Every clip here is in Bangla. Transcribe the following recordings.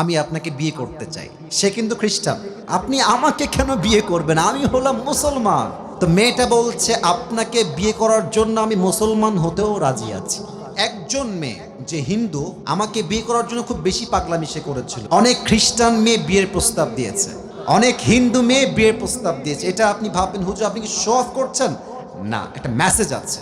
আমি আপনাকে বিয়ে করতে চাই। সে কিন্তু খ্রিস্টান। আপনি আমাকে কেন বিয়ে করবেন? আমি হলাম মুসলমান। তো মেয়েটা বলছে আপনাকে বিয়ে করার জন্য আমি মুসলমান হতেও রাজি আছি। একজন মেয়ে যে হিন্দু আমাকে বিয়ে করার জন্য খুব বেশি পাগলামি সে করেছিল। অনেক খ্রিস্টান মেয়ে বিয়ের প্রস্তাব দিয়েছে, অনেক হিন্দু মেয়ে বিয়ের প্রস্তাব দিয়েছে। এটা আপনি ভাববেন হুজুর আপনি কি শো অফ করছেন? না, একটা মেসেজ আছে।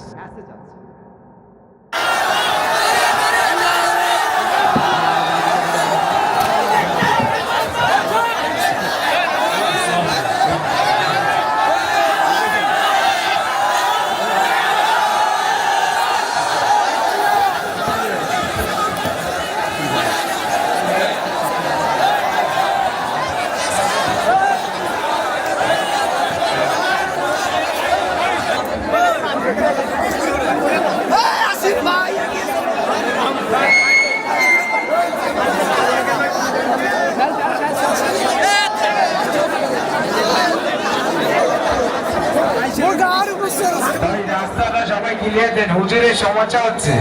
রাস্তাটা সবাই ক্লিয়ার দেন, হুজুরের সমস্যা হচ্ছে।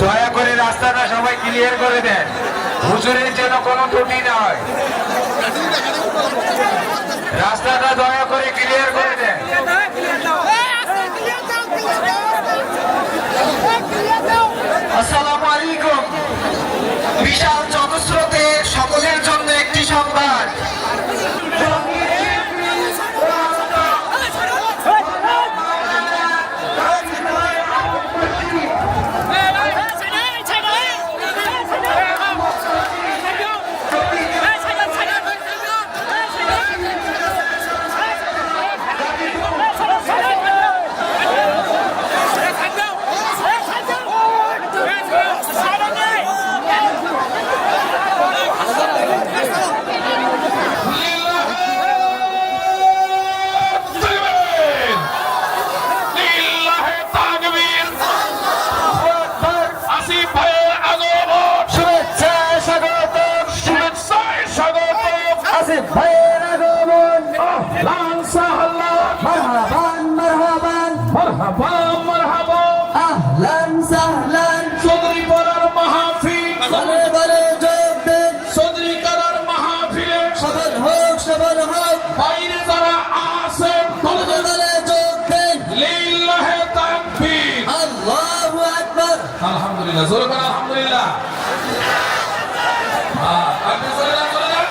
দয়া করে রাস্তাটা সবাই ক্লিয়ার করে দেন, হুজুরের যেন কোনো ত্রুটি না হয়। রাস্তাটা দয়া করে ক্লিয়ার করে দেন। আসসালামু আলাইকুম। বিশাল জনস্রোতে সকলের জন্য একটি সংবাদ। বাইরে যারা আছেন লিল্লাহে তাকবীর, আল্লাহু আকবার, আলহামদুলিল্লাহ, জোরে বলেন আলহামদুলিল্লাহ। আপনি চলে যান, চলে যান।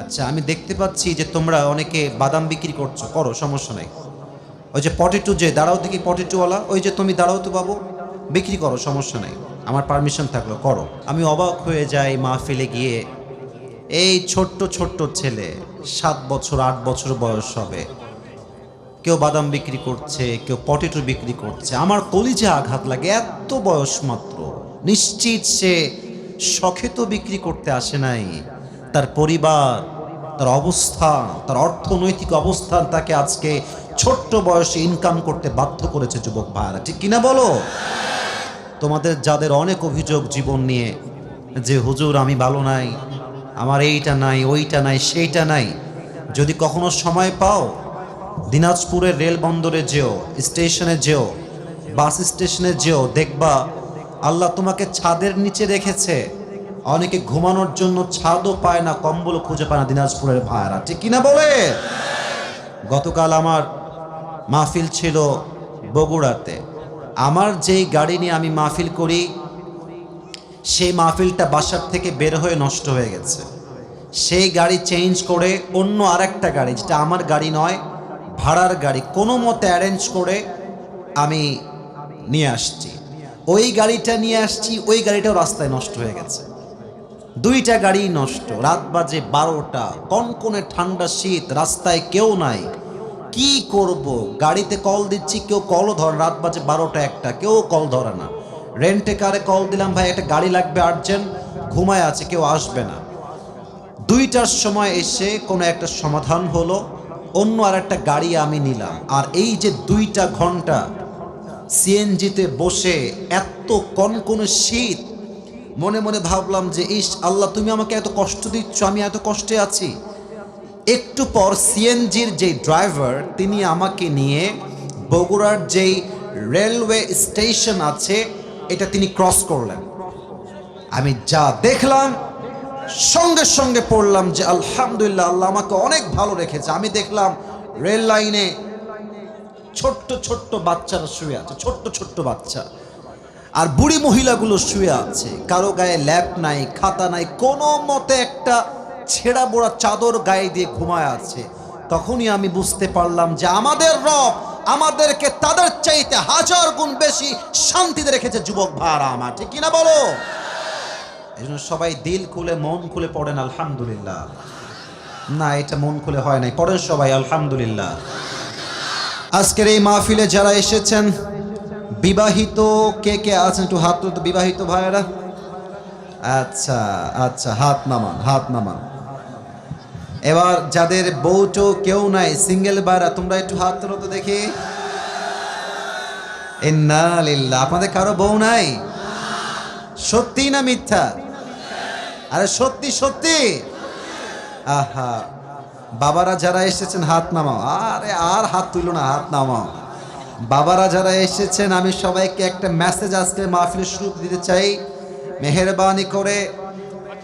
আচ্ছা, আমি দেখতে পাচ্ছি যে তোমরা অনেকে বাদাম বিক্রি করছো, করো, সমস্যা নাই। ওই যে পটেটো, যে দাঁড়াও দেখি পটেটোওয়ালা, ওই যে তুমি দাঁড়াও তো বাবু, বিক্রি করো, সমস্যা নাই, আমার পারমিশন থাকলো, করো। আমি অবাক হয়ে যাই মাহফিলে গিয়ে, এই ছোট্ট ছোট্ট ছেলে 7 বছর 8 বছর বয়স হবে, কেউ বাদাম বিক্রি করছে, কেউ পটেটো বিক্রি করছে। আমার কলিজা আঘাত লাগে, এত বয়স মাত্র। নিশ্চিত সে শখে তো বিক্রি করতে আসে নাই। তার পরিবার, তার অবস্থান, তার অর্থনৈতিক অবস্থান তাকে আজকে ছোট্ট বয়সে ইনকাম করতে বাধ্য করেছে। যুবক ভাইরা, ঠিক কিনা বলো? তোমাদের যাদের অনেক অভিযোগ জীবন নিয়ে, যে হুজুর আমি ভালো নাই, আমার এইটা নাই, ওইটা নাই, সেইটা নাই, যদি কখনো সময় পাও দিনাজপুরের রেল বন্দরে যেও, স্টেশনে যেও, বাস স্টেশনে যেও, দেখবা আল্লাহ তোমাকে ছাদের নিচে রেখেছে। অনেকে ঘুমানোর জন্য ছাদও পায় না, কম্বলও খুঁজে পায় না দিনাজপুরের ভাইরা, ঠিক কিনা বলে? গতকাল আমার মাহফিল ছিল বগুড়াতে। আমার যেই গাড়ি নিয়ে আমি মাহফিল করি, সেই মাহফিলটা বাসার থেকে বের হয়ে নষ্ট হয়ে গেছে। সেই গাড়ি চেঞ্জ করে অন্য আরেকটা গাড়ি, যেটা আমার গাড়ি নয়, ভাড়ার গাড়ি, কোনো মতে অ্যারেঞ্জ করে আমি নিয়ে আসছি। ওই গাড়িটা নিয়ে আসছি, ওই গাড়িটাও রাস্তায় নষ্ট হয়ে গেছে। দুইটা গাড়ি নষ্ট। রাত বাজে 12টা, কনকনে ঠান্ডা শীত, রাস্তায় কেউ নাই। কি করব? গাড়িতে কল দিচ্ছি, কেউ কলও ধরে। রাত বাজে 12টা 1টা, কেউ কল ধরে না। রেন্টে কারে কল দিলাম, ভাই একটা গাড়ি লাগবে আর্জেন্ট, ঘুমায় আছে, কেউ আসবে না। 2টার সময় এসে কোনো একটা সমাধান হলো। অন্য আর একটা গাড়ি আমি নিলাম। আর এই যে 2টা ঘন্টা সিএনজিতে বসে এত কনকনে শীত, মনে মনে ভাবলাম যে ইস আল্লাহ, তুমি আমাকে এত কষ্ট দিচ্ছ, আমি এত কষ্টে আছি। একটু পর সিএনজির যে ড্রাইভার, তিনি আমাকে নিয়ে বগুড়ার যেই রেলওয়ে স্টেশন আছে এটা তিনি ক্রস করলেন। আমি যা দেখলাম সঙ্গে সঙ্গে পড়লাম যে আলহামদুলিল্লাহ, আল্লাহ আমাকে অনেক ভালো রেখেছে। আমি দেখলাম রেল লাইনে ছোট্ট ছোট্ট বাচ্চারা শুয়ে আছে, ছোট্ট ছোট্ট বাচ্চা, আর বুড়ি মহিলাগুলো শুয়ে আছে। কারো গায়ে ল্যাপ নাই, খাতা নাই, কোনো মতে একটা ছেঁড়া বোড়া চাদর গায়ে দিয়ে ঘুমায় আছে। তখনই আমি বুঝতে পারলাম যে আমাদের রব আমাদেরকে তাদের চাইতে 1000 গুণ বেশি শান্তিতে রেখেছে। যুবক ভাইরা আমার, ঠিক কিনা বলো? এই জন্য সবাই দিল খুলে মন খুলে পড়েন আলহামদুলিল্লাহ। না, এটা মন খুলে হয় নাই, পড়েন সবাই আলহামদুলিল্লাহ। আজকের এই মাহফিলে যারা এসেছেন, বিবাহিত কে কে আছেন একটু হাত তুলতে, বিবাহিত ভাইয়েরা? আচ্ছা আচ্ছা, হাত নামান, হাত নামান। এবার যাদের বউটো কেউ নাই, সিঙ্গেল ভাইরা, তোমরা একটু হাত তুলো তো দেখি। ইন্না লিল্লাহ। আপনাদের কারো বউ নাই? সত্যি না মিথ্যা? আরে সত্যি সত্যি। আহা, বাবারা যারা এসেছেন হাত নামাও। আরে আর হাত তুলো না, হাত নামাও। বাবারা যারা এসেছেন, আমি সবাইকে একটা মেসেজ আজকে মাহফিলের শুরু দিতে চাই। মেহেরবানি করে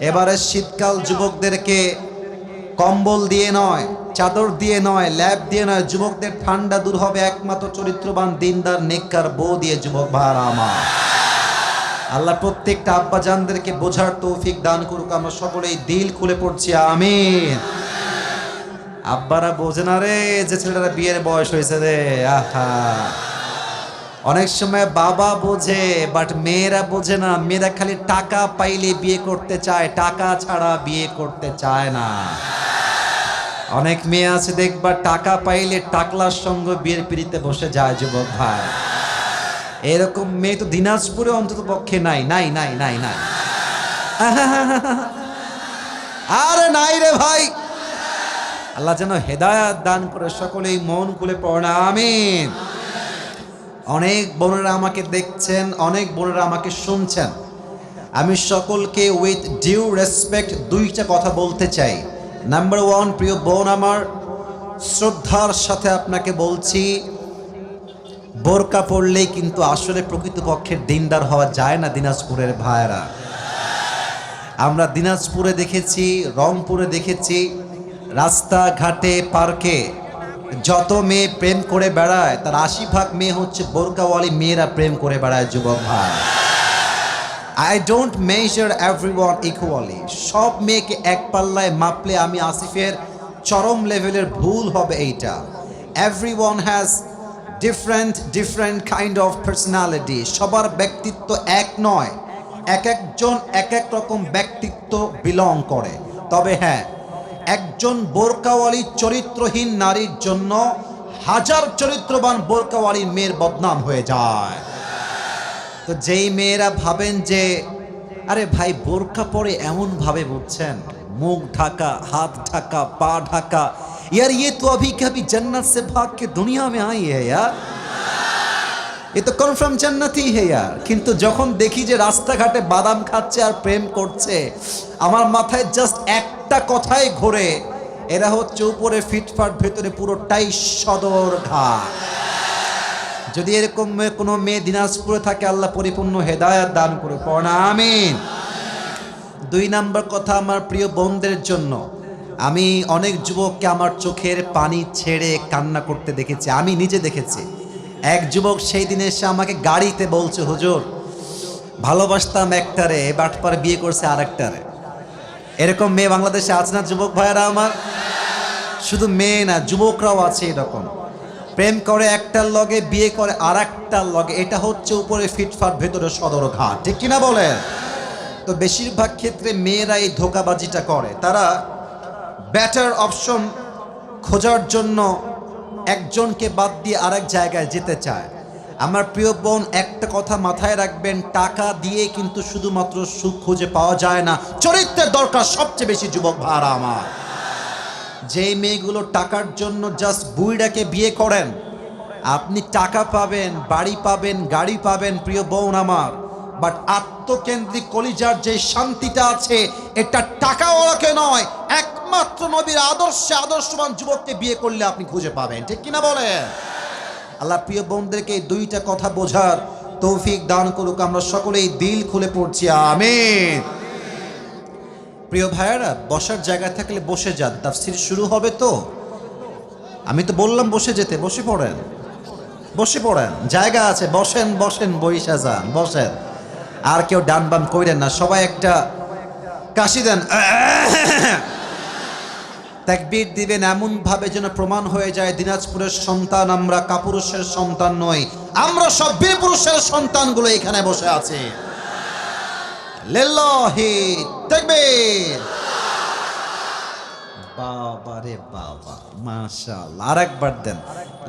এবারে শীতকাল যুবকদেরকে কম্বল দিয়ে নয়, চাদর দিয়ে নয়, ল্যাপ দিয়ে নয়, যুবকদের ঠান্ডা দূর হবে একমাত্র চরিত্রবান দিনদার নেককার বউ দিয়ে। যুবক ভাইরা আমার, আল্লাহ প্রত্যেকটা আব্বা জানদেরকে বোঝার তৌফিক দান করুক। আমরা সকলেই দিল খুলে পড়ছি আমিন। আব্বারা বোঝে না রে যে ছেলেরা বিয়ের বয়স হয়েছে রে। আহা, অনেক সময় বাবা বোঝে, বাট মেয়েরা বোঝে না। মেয়েরা খালি টাকা পাইলে বিয়ে করতে চায়, টাকা ছাড়া বিয়ে করতে চায় না। অনেক মেয়ে আছে দেখবা, টাকা পাইলে টাকলার সঙ্গে বিয়ের পিড়িতে বসে যায়। যুবক ভাই, এরকম মেয়ে তো দিনাজপুরে অন্তত পক্ষে নাই, নাই নাই নাই নাই। আরে নাই রে ভাই। আল্লাহ যেন হেদায়াত দান করে, সকলেই মন খুলে পড়ে আমিন। অনেক বোনেরা আমাকে দেখছেন, অনেক বোনেরা আমাকে শুনছেন। আমি সকলকে উইথ ডিউ রেসপেক্ট 2টা কথা বলতে চাই। নাম্বার 1, প্রিয় বোন আমার, শ্রদ্ধার সাথে আপনাকে বলছি, বোরকা পড়লেই কিন্তু আসলে প্রকৃতপক্ষের দিনদার হওয়া যায় না। দিনাজপুরের ভাইয়েরা, আমরা দিনাজপুরে দেখেছি, রংপুরে দেখেছি, রাস্তাঘাটে পার্কে যত মেয়ে প্রেম করে বেড়ায় তার 80% মেয়ে হচ্ছে বোরকাওয়ালি মেয়েরা প্রেম করে বেড়ায়। যুবক ভাই, I don't measure everyone equally. সব মেয়েকে এক পাল্লায় মাপলে আমি আসিফের চরম লেভেলের ভুল হবে এইটা। Everyone has different kind of personality. সবার ব্যক্তিত্ব এক নয়, এক একজন এক এক রকম ব্যক্তিত্ব বিলং করে। তবে হ্যাঁ, একজন বোরকাওয়ালি চরিত্রহীন নারীর জন্য 1000 চরিত্রবান বোরকাওয়ালি মেয়ের বদনাম হয়ে যায়। তো যেই মেয়েরা ভাবেন যে আরে ভাই বোরকা পরে এমন ভাবে, বুঝছেন, মুখ ঢাকা, হাত ঢাকা, পা ঢাকা, यार ये तो अभी कभी जन्नत से भाग के दुनिया में आई है यार, ये तो कन्फार्म जन्नत ही है यार। কিন্তু যখন দেখি যে রাস্তাঘাটে বাদাম খাচ্ছে আর প্রেম করছে, আমার মাথায় জাস্ট একটা কথাই ঘোরে, এরা হচ্ছে উপরে ফিটফাট, ভেতরে পুরোটাই সদরঘাট। যদি এরকম কোনো মেয়ে দিনাজপুরে থাকে, আল্লাহ পরিপূর্ণ হেদায়াত দান করে পড়া আমিন। 2 নাম্বার কথা আমার প্রিয় বোনদের জন্য, আমি অনেক যুবককে আমার চোখের পানি ছেড়ে কান্না করতে দেখেছি, আমি নিজে দেখেছি। এক যুবক সেই দিন এসে আমাকে গাড়িতে বলছে, হুজুর ভালোবাসতাম একটারে, বাটপার বিয়ে করছে আরেকটারে। এরকম মেয়ে বাংলাদেশে আছে না যুবক ভাইয়েরা আমার? শুধু মেয়ে না, যুবকরাও আছে এরকম। প্রেম করে একটার লগে, বিয়ে করে আর একটার লগে। এটা হচ্ছে উপরে ফিটফাট, ভেতরে সদরঘাট, ঠিক কিনা বলেন? তো বেশিরভাগ ক্ষেত্রে মেয়েরা এই ধোঁকাবাজিটা করে। তারা বেটার অপশন খোঁজার জন্য একজনকে বাদ দিয়ে আরেক জায়গায় যেতে চায়। আমার প্রিয় বোন, একটা কথা মাথায় রাখবেন, টাকা দিয়ে কিন্তু শুধুমাত্র সুখ খুঁজে পাওয়া যায় না, চরিত্রের দরকার সবচেয়ে বেশি। যুবক ভাইরা আমার, যে মেয়েগুলো টাকার জন্য জাস্ট বুইড়াকে বিয়ে করেন, আপনি টাকা পাবেন, বাড়ি পাবেন, গাড়ি পাবেন প্রিয় বোন আমার, বাট আত্মকেন্দ্রিক কলিজার যে শান্তিটা আছে এটা টাকাওয়ালাকে নয়, একমাত্র নবীর আদর্শে আদর্শবান যুবককে বিয়ে করলে আপনি খুঁজে পাবেন। ঠিক কিনা বলেন? আল্লাহ প্রিয় বোনদেরকে এই দুইটা কথা বোঝার তৌফিক দান করুক। আমরা সকলেই দিল খুলে পড়ছি আমিন। প্রিয় ভাইয়েরা, বসার জায়গা থাকলে বসে যান, তাফসীর শুরু হবে তো। আমি তো বললাম বসে যেতে, বসে পড়েন, বসে পড়েন, জায়গা আছে, বসেন বসেন, বইসা যান, বসেন। আর কেউ ডান বাম কইরেন না, সবাই একটা কাশি দেন, তাকবীর দিবেন এমন ভাবে যেন প্রমাণ হয়ে যায় দিনাজপুরের সন্তান আমরা, কাপুরুষের সন্তান নই, আমরা সব বীর পুরুষের সন্তানগুলো এখানে বসে আছে। লিল্লাহি তাকবীর। বাবা রে বাবা, মাশাআল্লাহ, আরেকবার দেন,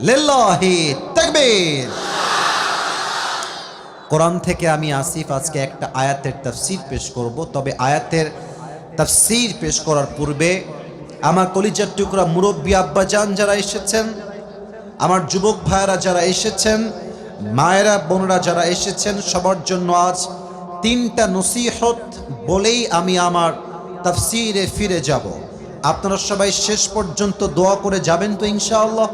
লিল্লাহি তাকবীর। কোরআন থেকে আমি আসিফ আজকে একটা আয়াতের তাফসীর পেশ করব, তবে আয়াতের তাফসীর পেশ করার পূর্বে আমার কলিজার টুকরা মুরব্বী আব্বাজান যারা এসেছেন, আমার যুবক ভাইয়েরা যারা এসেছেন, মায়েরা বোনরা যারা এসেছেন, সবার জন্য আজ 3টা নসিহত বলেই আমি আমার তাফসীরে ফিরে যাব। আপনারা সবাই শেষ পর্যন্ত দোয়া করে যাবেন তো ইনশাআল্লাহ?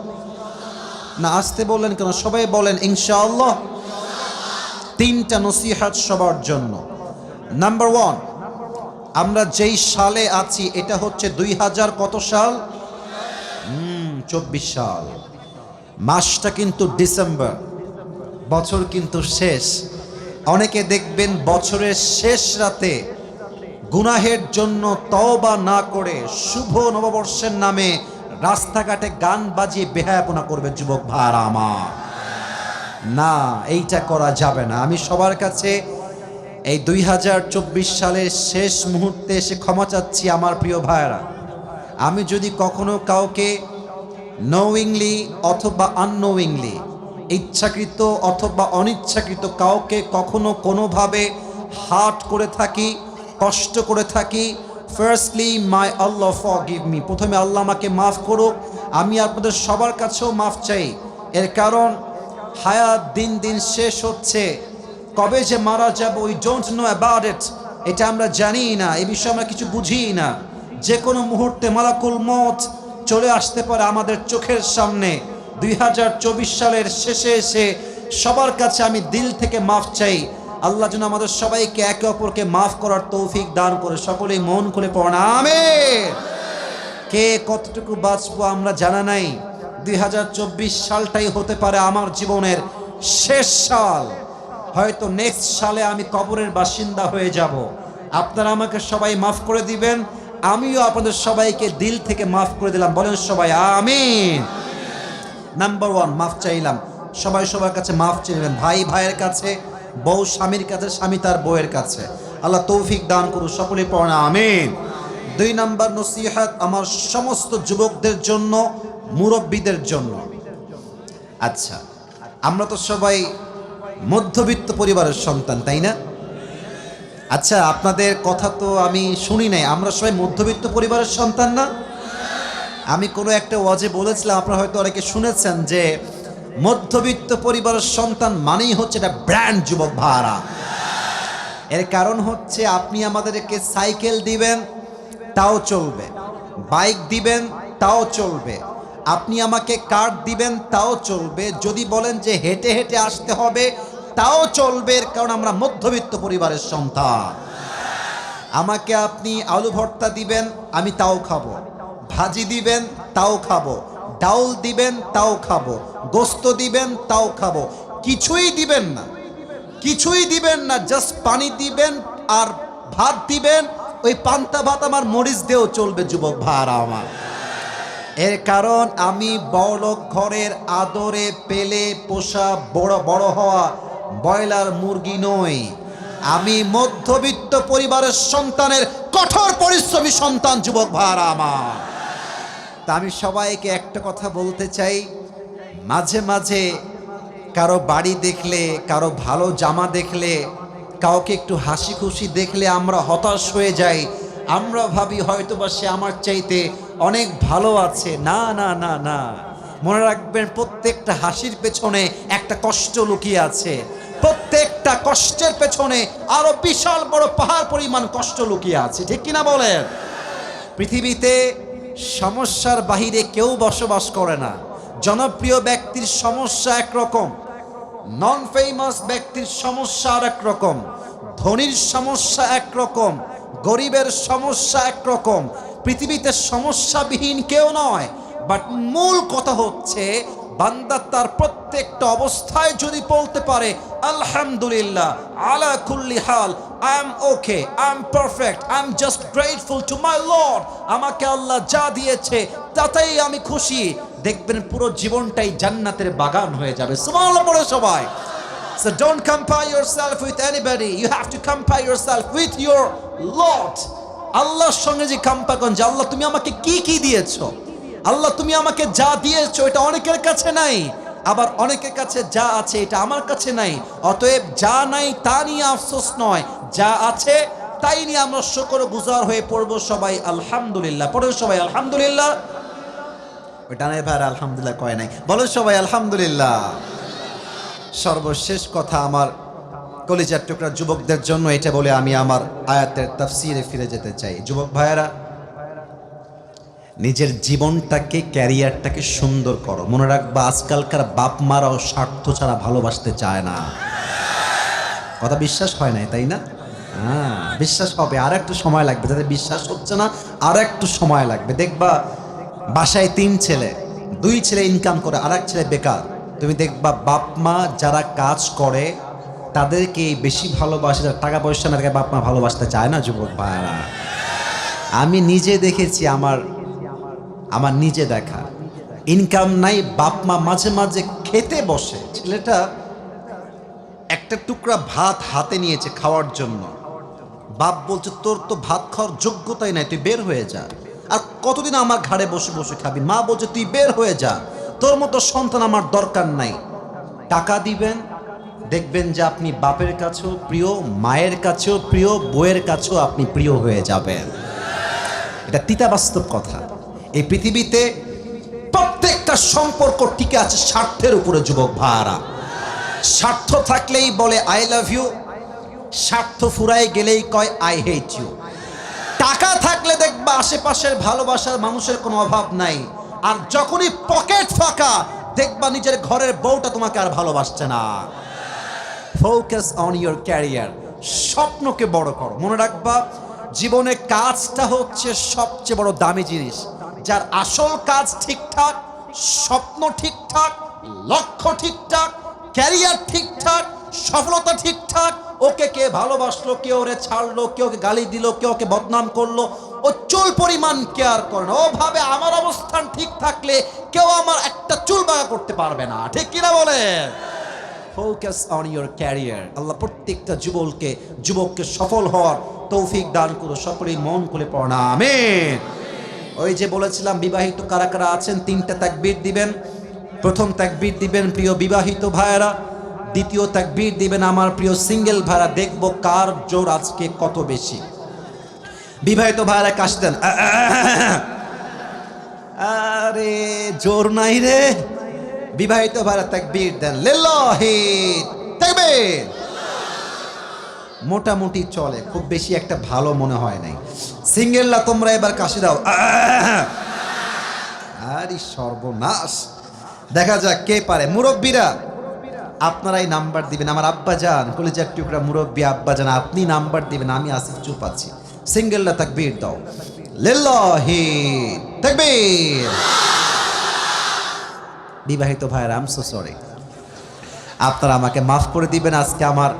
না আসতে বললেন কেন? সবাই বলেন ইনশাআল্লাহ। 3টা নসিহত সবার জন্য। নাম্বার 1, আমরা যেই সালে আছি এটা হচ্ছে 2000 কত সাল? 24 সাল। মাসটা কিন্তু ডিসেম্বর, বছর কিন্তু শেষ। অনেকে দেখবেন বছরের শেষ রাতে গুনাহের জন্য তওবা না করে শুভ নববর্ষের নামে রাস্তাঘাটে গান বাজিয়ে বেহায়াপনা করবে যুবক ভাইরা আমার। না, এইটা করা যাবে না। আমি সবার কাছে এই 2024 সালের শেষ মুহূর্তে এসে ক্ষমা চাচ্ছি আমার প্রিয় ভাইরা। আমি যদি কখনো কাউকে নোয়িংলি অথবা আননোয়িংলি, ইচ্ছাকৃত অথবা অনিচ্ছাকৃত কাউকে কখনো কোনোভাবে হার্ট করে থাকি, কষ্ট করে থাকি, ফার্স্টলি মাই আল্লাহ ফরগিভ মি, প্রথমে আল্লাহ আমাকে মাফ করুক। আমি আপনাদের সবার কাছেও মাফ চাই। এর কারণ হায়াত দিন দিন শেষ হচ্ছে, কবে যে মারা যাব we don't know about it, এটা আমরা জানি না, এই বিষয়ে আমরা কিছু বুঝি না। যে কোনো মুহূর্তে মালাকুল মউত চলে আসতে পারে আমাদের চোখের সামনে। 2024 সালের শেষে এসে সবার কাছে আমি দিল থেকে মাফ চাই। আল্লাহ যেন আমাদের সবাইকে একে অপরকে মাফ করার তৌফিক দান করে। সকলেই মন খুলে পড়েন আমিন। কে কতটুকু বাঁচবো আমরা জানা নাই। 2024 সালটাই হতে পারে আমার জীবনের শেষ সাল। হয়তো নেক্সট সালে আমি কবরের বাসিন্দা হয়ে যাব। আপনারা আমাকে সবাই মাফ করে দিবেন, আমিও আপনাদের সবাইকে দিল থেকে মাফ করে দিলাম। বলেন সবাই আমিন। নাম্বার 1, মাফ চাইলাম। সবাই সবার কাছে মাফ চাইবেন, ভাই ভাইয়ের কাছে, বউ স্বামীর কাছে, স্বামী তার বউয়ের কাছে। আল্লাহ তৌফিক দান করুন, সকলে পড়েন আমিন। 2 নাম্বার নসিহত আমার সমস্ত যুবকদের জন্য, মুরব্বীদের জন্য। আচ্ছা, আমরা তো সবাই মধ্যবিত্ত পরিবারের সন্তান, তাই না? আচ্ছা, আপনাদের কথা তো আমি শুনি নাই, আমরা সবাই মধ্যবিত্ত পরিবারের সন্তান না? আমি কোনো একটা ওয়াজে বলেছিলাম, আপনারা হয়তো অনেকে শুনেছেন, যে মধ্যবিত্ত পরিবারের সন্তান মানেই হচ্ছে এটা ব্র্যান্ড যুবক ভাড়া। এর কারণ হচ্ছে আপনি আমাদেরকে সাইকেল দিবেন তাও চলবে, বাইক দিবেন তাও চলবে, আপনি আমাকে কার দিবেন তাও চলবে, যদি বলেন যে হেঁটে হেঁটে আসতে হবে তাও চলবে। এর কারণ আমরা মধ্যবিত্ত পরিবারের সন্তান। আমাকে আপনি আলু ভর্তা দিবেন আমি তাও খাবো, ভাজি দিবেন তাও খাবো, ডাউল দিবেন তাও খাবো, গোস্ত দিবেন তাও খাবো। কিছুই দিবেন না, কিছুই দিবেন না, জাস্ট পানি দিবেন আর ভাত দিবেন, ওই পান্তা ভাত আমার মরিচ দিয়েও চলবে যুবক ভাইরা আমার। এর কারণ আমি বড়লোক ঘরের আদরে পেলে পোষা বড় বড় হওয়া ব্রয়লার মুরগি নই। আমি মধ্যবিত্ত পরিবারের সন্তানের কঠোর পরিশ্রমী সন্তান যুবক ভাইরা আমার। তা আমি সবাইকে একটা কথা বলতে চাই, মাঝে মাঝে কারো বাড়ি দেখলে, কারো ভালো জামা দেখলে, কাউকে একটু হাসি খুশি দেখলে আমরা হতাশ হয়ে যাই। আমরা ভাবি হয়তোবা সে আমার চাইতে অনেক ভালো আছে। না না না না, মনে রাখবেন প্রত্যেকটা হাসির পেছনে একটা কষ্ট লুকিয়ে আছে, প্রত্যেকটা কষ্টের পেছনে আরো বিশাল বড় পাহাড় পরিমাণ কষ্ট লুকিয়ে আছে, ঠিক কিনা বলেন? পৃথিবীতে সমস্যার বাহিরে কেউ বসবাস করে না। জনপ্রিয় ব্যক্তির সমস্যা একরকম, নন ফেমাস ব্যক্তির সমস্যা আর একরকম, ধনীর সমস্যা একরকম, গরিবের সমস্যা একরকম। পৃথিবীতে সমস্যাবিহীন কেউ নয়। বাট মূল কথা হচ্ছে বান্দা তার প্রত্যেকটা অবস্থায় যদি বলতে পারে আলহামদুলিল্লাহ আলা কুল্লি হাল, I am okay, I am perfect, I am just grateful to my lord, আমাকে আল্লাহ যা দিয়েছে তাতেই আমি খুশি, দেখবেন পুরো জীবনটাই জান্নাতের বাগান হয়ে যাবে। সুবহানাল্লাহ পড়ো সবাই। So don't compare yourself with anybody. You have to compare yourself with your Lord. আল্লাহর সঙ্গে যে কম্পেয়ার করেন যে আল্লাহ তুমি আমাকে কি কি দিয়েছো, আল্লাহ তুমি আমাকে যা দিয়েছো এটা অনেকের কাছে নাই, আবার অনেকের কাছে যা আছে এটা আমার কাছে নাই। অতএব যা নাই তা নিয়ে আফসোস নয়, যা আছে তাই নিয়ে আমরা শুকরগুজার হয়ে পড়বো সবাই আলহামদুলিল্লাহ। পড়ো সবাই আলহামদুলিল্লাহ। ওটা নাই ভাই আলহামদুলিল্লাহ কয় নাই, বলো সবাই আলহামদুলিল্লাহ। সর্বশেষ কথা আমার কলিজার টুকরা যুবকদের জন্য এটা বলে আমি আমার আয়াতের তাফসিরে ফিরে যেতে চাই। যুবক ভাইয়েরা, নিজের জীবনটাকে ক্যারিয়ারটাকে সুন্দর করো। মনে রাখবা আজকালকার বাপ মারাও স্বার্থ ছাড়া ভালোবাসতে চায় না। কথা বিশ্বাস হয় নাই তাই না? হ্যাঁ, বিশ্বাস হবে, আর একটু সময় লাগবে। যাদের বিশ্বাস হচ্ছে না আর একটু সময় লাগবে। দেখবা বাসায় 3 ছেলে, 2 ছেলে ইনকাম করে আর 1 ছেলে বেকার। তুমি দেখবা বাপ মা যারা কাজ করে তাদেরকে বেশি ভালোবাসে, যারা টাকা পয়সা না তাকে বাপ মা ভালোবাসতে চায় না। যুবক ভাইরা, আমি নিজে দেখেছি, আমার নিজে দেখা। ইনকাম নাই, বাপ মা মাঝে মাঝে খেতে বসে, ছেলেটা একটা টুকরা ভাত হাতে নিয়েছে খাওয়ার জন্য, বাপ বলছে তোর তো ভাত খাওয়ার যোগ্যতাই নাই, তুই বের হয়ে যা। আর কতদিন আমার ঘাড়ে বসে বসে খাবি? মা বলছে তুই বের হয়ে যা, তোর মতো সন্তান আমার দরকার নাই। টাকা দিবেন, দেখবেন যে আপনি বাপের কাছেও প্রিয়, মায়ের কাছেও প্রিয়, বউয়ের কাছেও আপনি প্রিয় হয়ে যাবেন। এটা তিতা বাস্তব কথা। এই পৃথিবীতে প্রত্যেকটা সম্পর্ক টিকে আছে স্বার্থের উপরে। যুবক ভাইরা, স্বার্থ থাকলেই বলে আই লাভ ইউ, স্বার্থ ফুরায় গেলেই কয় আই হেট ইউ। টাকা থাকলে দেখবা আশেপাশের ভালোবাসার মানুষের কোনো অভাব নাই, আর যখনই পকেট ফাঁকা দেখবা নিজের ঘরের বউটা তোমাকে আর ভালোবাসছে না। ফোকাস অন ইউর ক্যারিয়ার, স্বপ্নকে বড় করো। মনে রাখবা জীবনে কাজটা হচ্ছে সবচেয়ে বড় দামি জিনিস। যার আসল কাজ ঠিকঠাক, স্বপ্ন ঠিকঠাক, লক্ষ্য ঠিকঠাক, ক্যারিয়ার ঠিকঠাক, সফলতা ঠিকঠাক, ওকে কে ভালোবাসলো, কেউ ওরে ছাড়লো, কেউ ওকে গালি দিল, কেউ ওকে বদনাম করলো, ও চুল পরিমাণ কেয়ার করে না। ও ভাবে আমার অবস্থান ঠিক থাকলে কেউ আমার একটা চুল বাঁকা করতে পারবে না। ঠিক কিনা বলে? Focus on your career. Allah প্রত্যেকটা যুবককে সফল হওয়ার তৌফিক দান করো। সকলেই মন খুলে পড়া আমিন। ওই যে বলেছিলাম বিবাহিত কারা কারা আছেন 3টা তাকবীর দিবেন। প্রথম তাকবীর দিবেন প্রিয় বিবাহিত ভাইয়েরা, দ্বিতীয় তাকবীর দিবেন আমার প্রিয় সিঙ্গেল ভাইয়েরা। দেখবো কার জোর আজকে কত বেশি। বিবাহিত ভাইয়েরা কাশ দেন। আরে জোর নাই রে। বিবাহিত ভাইয়েরা তাকবীর দেন। লিল্লাহি তাকবীর। মোটামুটি চলে, খুব বেশি একটা ভালো মনে হয় নাই। সিঙ্গেলরা তোমরা এবার কাশি দাও। আরে সর্বনাশ। দেখা যাক কে পারে। মুরব্বীরা আপনারাই নাম্বার দিবেন। আমার আব্বাজান, কলিজার টুকরা মুরব্বী আব্বাজান, আপনি নাম্বার দিবেন, আমি আসিফ চুপ আছি। সিঙ্গেলরা তাকবীর দাও। লিল্লাহি তাকবীর। বিবাহিত ভাইয়েরা আই এম সো সরি, আপনারা আমাকে মাফ করে দিবেন। আজকে আমার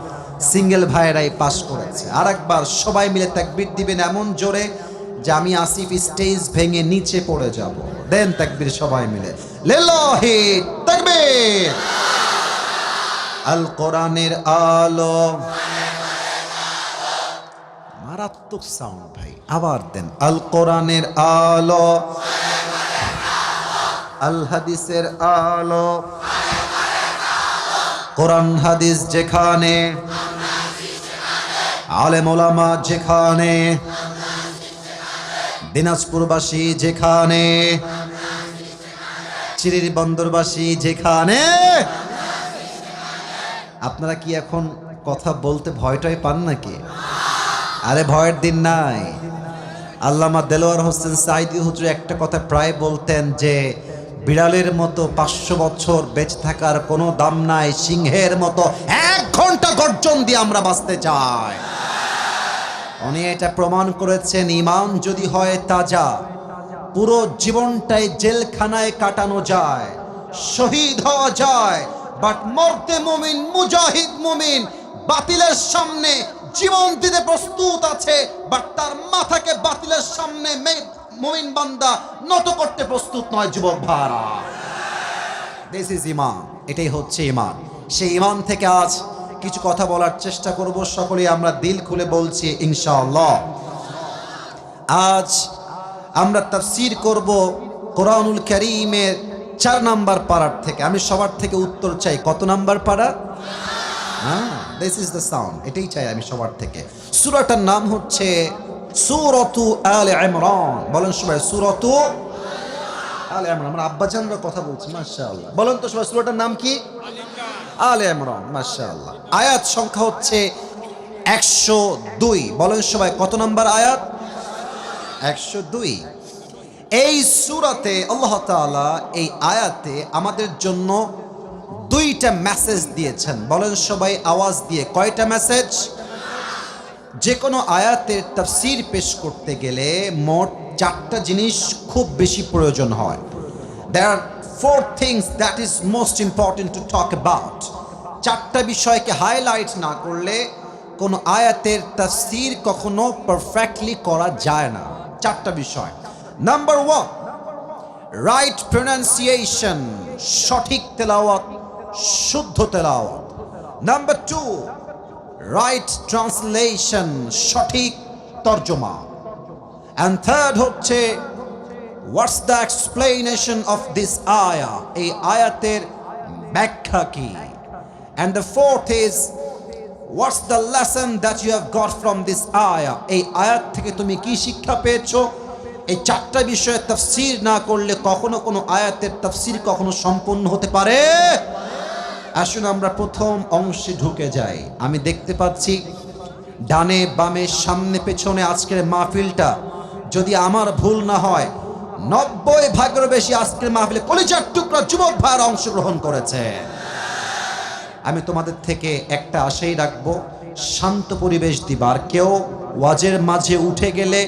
সিঙ্গেল ভাইয়েরাই পাস করেছে। আর একবার সবাই মিলে তাকবীর দিবেন এমন জোরে যে আমি আসিফ স্টেজ ভেঙে নিচে পড়ে যাব। দেন তাকবীর সবাই মিলে। লিল্লাহি তাকবীর। আল কোরআনের আলো। মারাত্মক সাউন্ড ভাই, আবার দেন। আল কোরআনের আলো, আল হাদিসের আলো। কোরআন হাদিস যেখানে, আলেম ওলামা যেখানে, দিনাজপুরবাসী যেখানে, চিরির বন্দরবাসী যেখানে। আপনারা কি এখন কথা বলতে ভয়টাই পান নাকি? আরে ভয়ের দিন নাই। আল্লামা দেলোয়ার হোসেন সাইদি হুজুর একটা কথা প্রায় বলতেন যে বিড়ালের মতো 500 বছর বেঁচে থাকার কোনো দাম নাই, সিংহের মতো 1 ঘন্টা গর্জন দিয়ে আমরা বাঁচতে চাই। উনি এটা প্রমাণ করেছেন, ঈমান যদি হয় তাজা, পুরো জীবনটাই জেলখানায় কাটানো যায়, শহীদ হওয়া যায়, বাট মরতে মুমিন, মুজাহিদ মুমিন বাতিলের সামনে জীবন দিতে প্রস্তুত আছে, বাট তার মাথাকে বাতিলের সামনে মুমিন বান্দা নত করতে প্রস্তুত নয়। যুবক ভাইরা, দিস ইজ ঈমান। এটাই হচ্ছে ঈমান। সেই ঈমান থেকে আজ কিছু কথা বলার চেষ্টা করব। সকলেই আমরা দিল খুলে বলছি ইনশাআল্লাহ। আজ আমরা তাফসীর করব কোরআনুল কারীমের 4 নাম্বার পারার থেকে। আমি সবার থেকে উত্তর চাই, কত নাম্বার পারা? This is the sound. এটাই চাই আমি সবার থেকে। সূরাটার নাম হচ্ছে সূরাতু আলে ইমরান। বলেন সবাই, সূরাতু আলে ইমরান। আমরা আব্বাজানরা কথা বলছি, মাশাআল্লাহ। বলেন তো সবাই, সূরাটার নাম কি? আলে ইমরান, মাশাআল্লাহ। আয়াত সংখ্যা হচ্ছে 102। বলেন সবাই, কত নাম্বার আয়াত? 102। এই সূরাতে আল্লাহ তাআলা এই আয়াতে আমাদের জন্য 2টা মেসেজ দিয়েছেন। বলেন সবাই আওয়াজ দিয়ে, কয়টা মেসেজ? যে কোনো আয়াতের তাফসীর পেশ করতে গেলে মোট 4টা জিনিস খুব বেশি প্রয়োজন হয়। There are 4 things that is most important to talk about. 4টা বিষয়কে হাইলাইট না করলে কোনো আয়াতের তাফসীর কখনো পারফেক্টলি করা যায় না। 4টা বিষয়। নাম্বার 1, রাইট প্রনাউন্সিয়েশন, সঠিক তেলাওয়াত, শুদ্ধ তেলাওয়াত। নাম্বার 2, রাইট ট্রান্সলেশন, সঠিক তর্জমা। এন্ড থার্ড হচ্ছে what's the explanation of this আয়া, এই আয়াতের ব্যাখ্যা কি। And the fourth is what's the lesson that you have got from this আয়া, এই আয়াত থেকে তুমি কি শিক্ষা পেয়েছো। এই 4টা বিষয়ে তাফসীর না করলে কখনো কোনো আয়াতের তাফসীর কখনো সম্পূর্ণ হতে পারে। আসুন আমরা প্রথম অংশে ঢুকে যাই। আমি দেখতে পাচ্ছি ডানে বামে সামনে পেছনে আজকের মাহফিলটা, যদি আমার ভুল না হয় 90 ভাগের বেশি আজকের মাহফিলে কলিজার টুকরা যুবক ভাইরা অংশগ্রহণ করেছে। আমি তোমাদের থেকে একটা আশাই রাখবো, শান্ত পরিবেশ দিবার। কেউ ওয়াজের মাঝে উঠে গেলে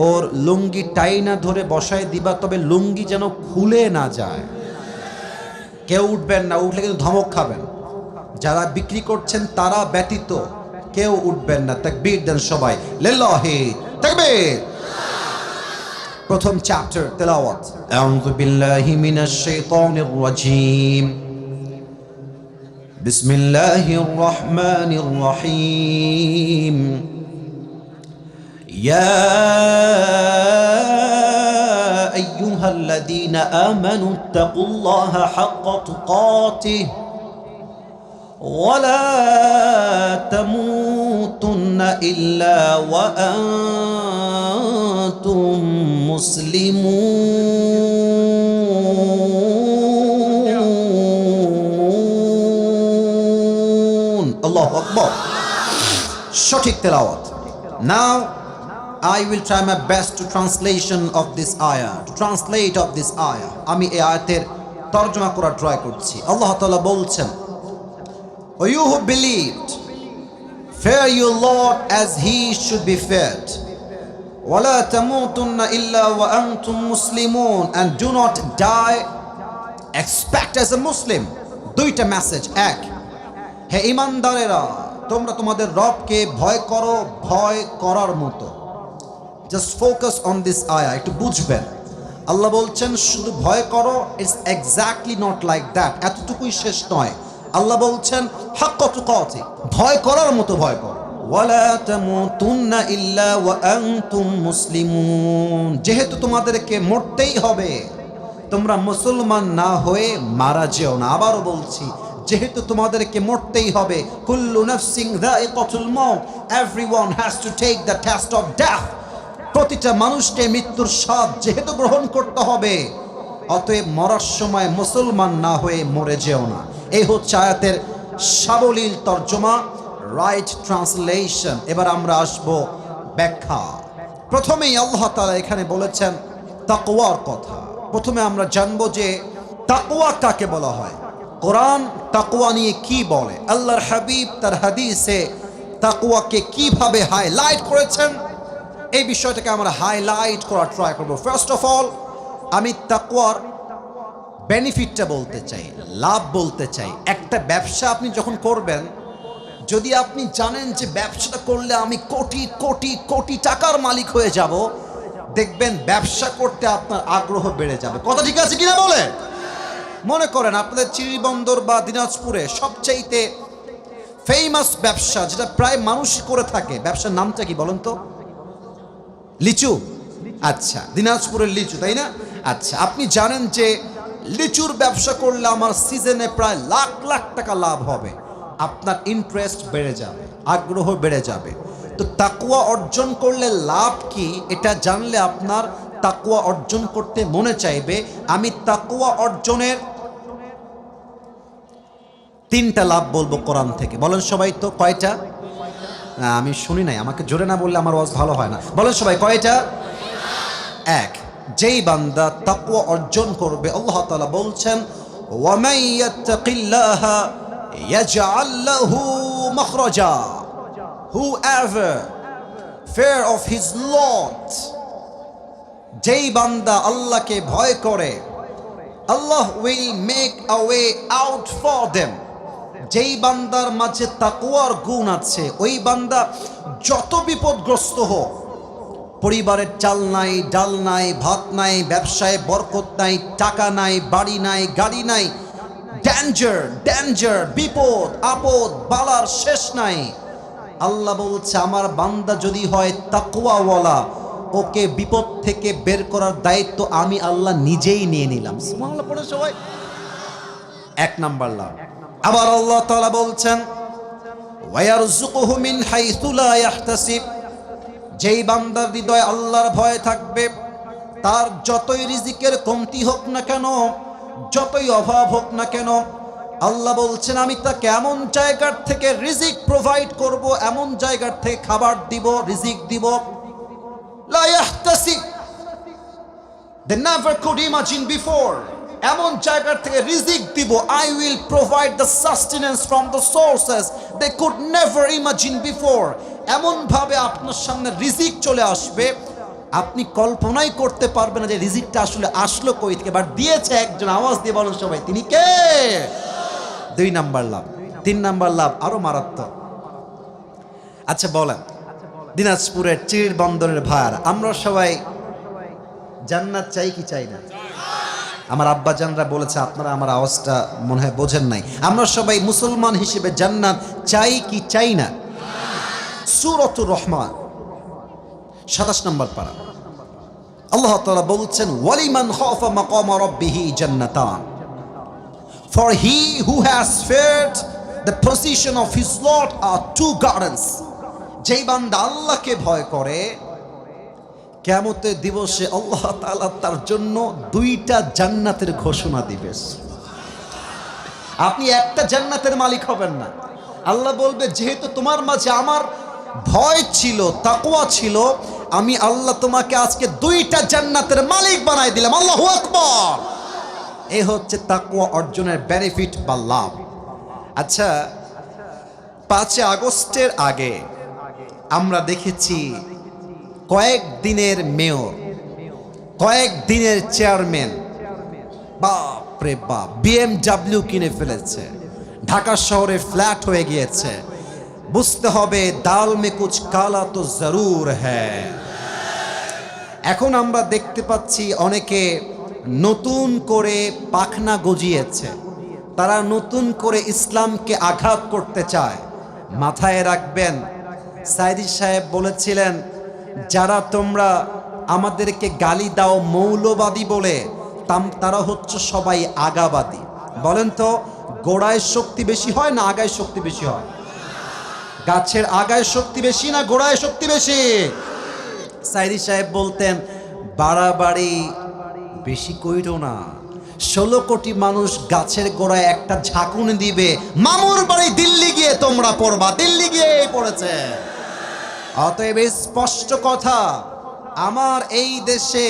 ওর লুঙ্গি টাইনা ধরে বসায় দিবা, তবে লুঙ্গি যেন খুলে না যায়। কেউ উঠবেন না, উঠলে কিন্তু ধমক খাবেন। যারা বিক্রি করছেন তারা ব্যতীত কেউ উঠবেন না। তাকবীর দেন সবাই, লিল্লাহি তাকবীর। প্রথম চ্যাপ্টার তেলাওয়াত। আউযু বিল্লাহি মিনাশ শাইতানির রাজীম। বিসমিল্লাহির রহমানির রহিম। ইয়া أيها الذين آمنوا اتقوا الله حق تقاته ولا تموتن إلا وأنتم مسلمون. الله أكبر. সঠিক তেলাওয়াত। Now I will try my best to translation of this ayah, to translate of this ayah. আমি এই আয়াতের তরজমা করার ট্রাই করছি। আল্লাহ তাআলা বলছেন, O you who believed, fear your Lord as he should be feared. ولا تموتن إلا وأنتم مسلمون, and do not die except as a Muslim. 2টা মেসেজ। 1, হে ঈমানদারেরা, তোমরা তোমাদের রবকে ভয় করো ভয় করার মতো। জাস্ট ফোকাস অন দিস আয়া, একটু বুঝবেন। আল্লাহ বলছেন শুধু ভয় করো, it's exactly not like that, এতটুকুই শেষ নয়। আল্লাহ বলছেন হাক্কা তুকাতি, ভয় করার মতো ভয় করো। ওয়ালা তামুতুন্না ইল্লা ওয়া আনতুম মুসলিমুন, যেহেতু তোমাদেরকে মরতেই হবে, তোমরা মুসলমান না হয়ে মারা যেও না। আবারও বলছি, যেহেতু তোমাদেরকে মরতেই হবে, কুল্লু নাফসিন যায়িকাতুল মাউত, everyone has to take the test of death. প্রতিটা মানুষকে মৃত্যুর স্বাদ যেহেতু গ্রহণ করতে হবে, অতএব মরার সময় মুসলমান না হয়ে মরে যেও না। এই হচ্ছে আয়াতের সাবলীল তর্জমা, রাইট ট্রান্সলেশন। এবার আমরা আসব ব্যাখ্যা। প্রথমেই আল্লাহ তাআলা এখানে বলেছেন তাকওয়ার কথা। প্রথমে আমরা জানবো যে তাকওয়া কাকে বলা হয়, কোরআন তাকওয়া নিয়ে কি বলে, আল্লাহর হাবিব তার হাদিসে তাকওয়াকে কিভাবে হাইলাইট করেছেন, এই বিষয়টাকে আমরা হাইলাইট করার ট্রাই করব। ফার্স্ট অফ অল আমি তাকওয়ার বেনিফিটটা বলতে চাই, লাভ বলতে চাই। একটা ব্যবসা আপনি যখন করবেন, যদি আপনি জানেন যে ব্যবসাটা করলে আমি কোটি কোটি কোটি টাকার মালিক হয়ে যাব, দেখবেন ব্যবসা করতে আপনার আগ্রহ বেড়ে যাবে। কথা ঠিক আছে কিনা বলে? মনে করেন আপনাদের চিরিবন্দর বা দিনাজপুরে সবচাইতে ফেমাস ব্যবসা যেটা প্রায় মানুষই করে থাকে, ব্যবসার নামটা কি বলেন তো? লিচু। আচ্ছা, দিনাজপুরের লিচু, তাই না? আচ্ছা, আপনি জানেন যে লিচুর ব্যবসা করলে আমার সিজনে প্রায় লাখ লাখ টাকা লাভ হবে, আপনার ইন্টারেস্ট বেড়ে যাবে, আগ্রহ বেড়ে যাবে। তো তাকওয়া অর্জন করলে লাভ কি এটা জানলে আপনার তাকওয়া অর্জন করতে মনে চাইবে। আমি তাকওয়া অর্জনের 3টা লাভ বলবো কোরআন থেকে। বলেন সবাই তো কয়টা? না, আমি শুনি নাই, আমাকে জোরে না বললে আমার ওয়াজ ভালো হয় না। বলেন সবাই কয়টা? এক, যেই বান্দা তাকওয়া অর্জন করবে, আল্লাহ তাআলা বলছেন ওয়ামান ইয়াত্তাকিল্লাহা ইয়াজআল লাহু মাখরাজা, whoever fear of his Lord, যেই বান্দা আল্লাহকে ভয় করে, আল্লাহ will make a way out for them। যেই বান্দার মাঝে তাকওয়ার গুণ আছে, ওই বান্দা যত বিপদগ্রস্ত হোক, পরিবারের চাল নাই, ডাল নাই, ভাত নাই, ব্যবসায় বরকত নাই, টাকা নাই, বাড়ি নাই, গাড়ি নাই, ডেঞ্জার ডেঞ্জার, বিপদ আপদ বালার শেষ নাই, আল্লাহ বলছে আমার বান্দা যদি হয় তাকওয়াওয়ালা, ওকে বিপদ থেকে বের করার দায়িত্ব আমি আল্লাহ নিজেই নিয়ে নিলাম। সুবহানাল্লাহ পড়ে সবাই। 1 নাম্বার লাভ। আবার আল্লাহ তাআলা বলছেন ওয়ায়ারযুকুহু মিন হাইসু লা ইয়াহতাসিব, যেই বান্দার হৃদয়ে আল্লাহর ভয় থাকবে, তার যতই রিজিকের কমতি হোক না কেন, যতই অভাব হোক না কেন, আল্লাহ বলছেন আমি তাকে এমন জায়গার থেকে রিজিক প্রোভাইড করব, এমন জায়গার থেকে খাবার দিব, রিজিক দিব, লা ইয়াহতাসিব, they never could imagine before। এমন জায়গার থেকে রিজিক দিব, I will provide the sustenance from the sources they could never imagine before। এমন ভাবে আপনার সামনে রিজিক চলে আসবে, আপনি কল্পনাই করতে পারবেন না যে রিজিকটা আসলে আসলো কই থেকে, বাট দিয়েছে একজন। আওয়াজ দিয়ে বলেন সবাই, তিনি কে? 2 নাম্বার লাভ। 3 নাম্বার লাভ আরো মারাত্মক। আচ্ছা বলেন, দিনাজপুরের চির বন্দরের ভাইয়ার, আমরা সবাই জান্নাত চাই কি চাই না? আমার আব্বাজানরা বলেছে, আপনারা আমার আওয়াজটা মনে হয় বোঝেন নাই, আমরা সবাই মুসলমান হিসেবে জান্নাত চাই কি চাই না? সূরাতুর রহমান 27 নম্বর পারা আল্লাহ তাআলা বলছেন ওয়ালিমান খাফা মাকামা রাব্বিহি জান্নাতান, for he who has feared the position of his Lord are 2 gardens। যেই বান্দা আল্লাহকে ভয় করে, কিয়ামতের দিবসে আল্লাহ তাআলা তার জন্য 2টা জান্নাতের ঘোষণা দিবে। আপনি একটা জান্নাতের মালিক হবেন না, আল্লাহ বলবে যেহেতু তোমার মাঝে আমার ভয় ছিল, তাকওয়া ছিল, আমি আল্লাহ তোমাকে আজকে 2টা জান্নাতের মালিক বানাই দিলাম। আল্লাহু আকবার। এই হচ্ছে তাকওয়া অর্জনের বেনিফিট বা লাভ। আচ্ছা, 5 আগস্টের আগে আমরা দেখেছি কয়েক দিনের মেয়র, কয়েক দিনের চেয়ারম্যান, বাপ রে বাপ, BMW কিনে ফেলেছে, ঢাকা শহরে ফ্ল্যাট হয়ে গিয়েছে। বুঝতে হবে দাল মে কুছ কালা তো জরুর হ্যায়। এখন আমরা দেখতে পাচ্ছি অনেকে নতুন করে পাখনা গজিয়েছে, তারা নতুন করে ইসলামকে আঘাত করতে চায়। মাথায় রাখবেন, সাইদি সাহেব বলেছিলেন যারা তোমরা আমাদেরকে গালি দাও মৌলবাদী বলে, তারা হচ্ছে সবাই আগাবাদী। বলেন তো, গোড়ায় শক্তি বেশি হয় না আগায় শক্তি বেশি হয়? গাছের আগায় শক্তি বেশি না গোড়ায় শক্তি বেশি? সাইদি সাহেব বলতেন, বাড়াবাড়ি বেশি কইরো না, 16 কোটি মানুষ গাছের গোড়ায় একটা ঝাঁকুনি দিবে, মামুর বাড়ি দিল্লি গিয়ে তোমরা পড়বা, দিল্লি গিয়ে পড়েছে। অতএব স্পষ্ট কথা, আমার এই দেশে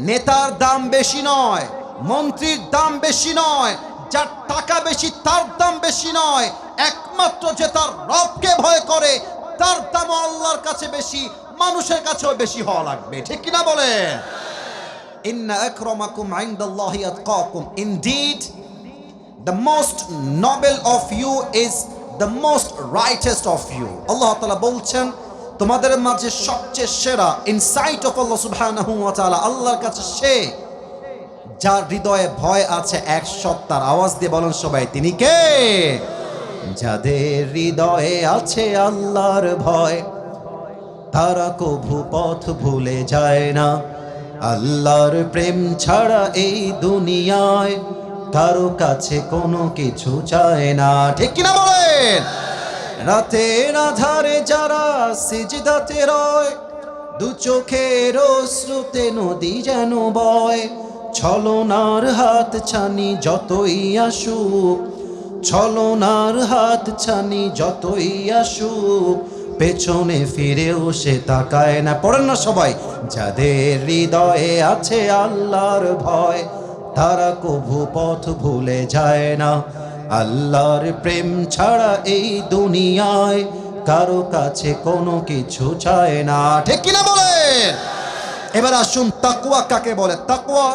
নেতার দাম বেশি নয়, মন্ত্রীর দাম বেশি নয়, যার টাকা বেশি তার দাম বেশি নয়, একমাত্র যে তার রবকে ভয় করে তার দাম আল্লাহর কাছে বেশি, মানুষের কাছেও বেশি হওয়া লাগবে। ঠিক কিনা বলে? ইন্না আকরামাকুম ইনদাল্লাহি আতকাকুম, indeed the most noble of you is the most righteous of you। আল্লাহ তাআলা বলছেন, তোমাদের মাঝে সবচেয়ে সেরা ইন সাইট অফ আল্লাহ সুবহানাহু ওয়া তাআলা, আল্লাহর কাছে সে যার হৃদয়ে ভয় আছে এক সত্তার। আওয়াজ দিয়ে বলেন সবাই, তিনি কে? যাদের হৃদয়ে আছে আল্লাহর ভয়, তারা কভু পথ ভুলে যায় না। আল্লাহর প্রেম ছাড়া এই দুনিয়ায় কারো কাছে কোনো কিছু চায় না। ঠিক কিনা বলেন? রাতের আধারে যারা সিজদাতে রয়, দু চোখের অশ্রুতে নদী যেন বয়, ছলনার হাত ছানি যতই আসুক, ছলনার হাত ছানি যতই আসুক, পেছনে ফিরেও সে তাকায় না। পড়েন না সবাই, যাদের হৃদয়ে আছে আল্লাহর ভয়, তারা কভু পথ ভুলে যায় না। আল্লাহর প্রেম ছাড়া এই দুনিয়ায় কারো কাছে কোনো কিছু চায় না। ঠিক কিনা বলেন? এবার আসুন, তাকওয়া কাকে বলে? তাকওয়া,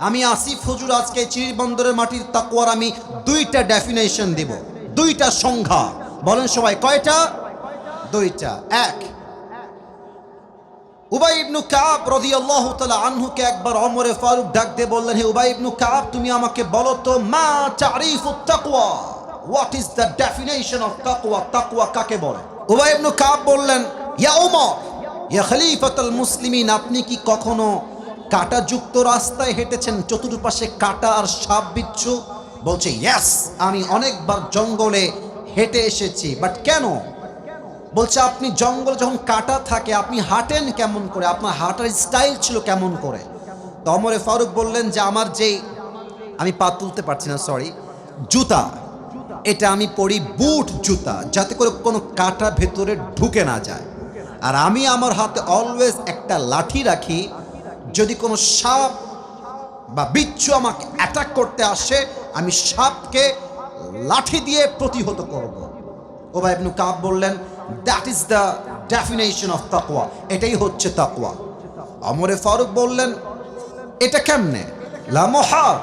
আমি আসিফ হুজুর আজকে চিরবন্দরের মাটির তাকওয়ার আমি 2টা ডেফিনেশন দিব, 2টা সংজ্ঞা। বলেন সবাই, কয়টা? 2টা। এক, উবাই ইবনে কাব রাদিয়াল্লাহু তাআলা আনহুকে একবার ওমরে ফারুক ডাক দিয়ে বললেন, হে উবাই ইবনে কাব, তুমি আমাকে বলো তো, মা তারিফুত তাকওয়া, what is the definition of তাকওয়া? তাকওয়া কাকে বলে? উবাই ইবনে কাব বললেন, ইয়া উমর, ইয়া খলিফাতুল মুসলিমিন, আপনি কি কখনো কাঁটাযুক্ত রাস্তায় হেঁটেছেন, চতুর্পাশে কাঁটা আর সাপ বিচ্ছু? বলছে, ইয়েস, আমি অনেকবার জঙ্গলে হেঁটে এসেছি। বাট কেন? বলছে, আপনি জঙ্গলে যখন কাঁটা থাকে আপনি হাঁটেন কেমন করে, আপনার হাঁটার স্টাইল ছিল কেমন করে? তো ওমরে ফারুক বললেন যে আমার যেই, আমি পা তুলতে পারছি না, সরি, জুতা, এটা আমি পরি বুট জুতা, যাতে করে কোনো কাঁটা ভেতরে ঢুকে না যায়। আর আমি আমার হাতে অলওয়েজ একটা লাঠি রাখি, যদি কোনো সাপ বা বিচ্ছু আমাকে অ্যাটাক করতে আসে, আমি সাপকে লাঠি দিয়ে প্রতিহত করব। উবাই ইবনে কাব বললেন, that is the definition of তাকওয়া, এটাই হচ্ছে তাকওয়া। ওমরে ফারুক বললেন, এটা কেমনে? লা মুহাল,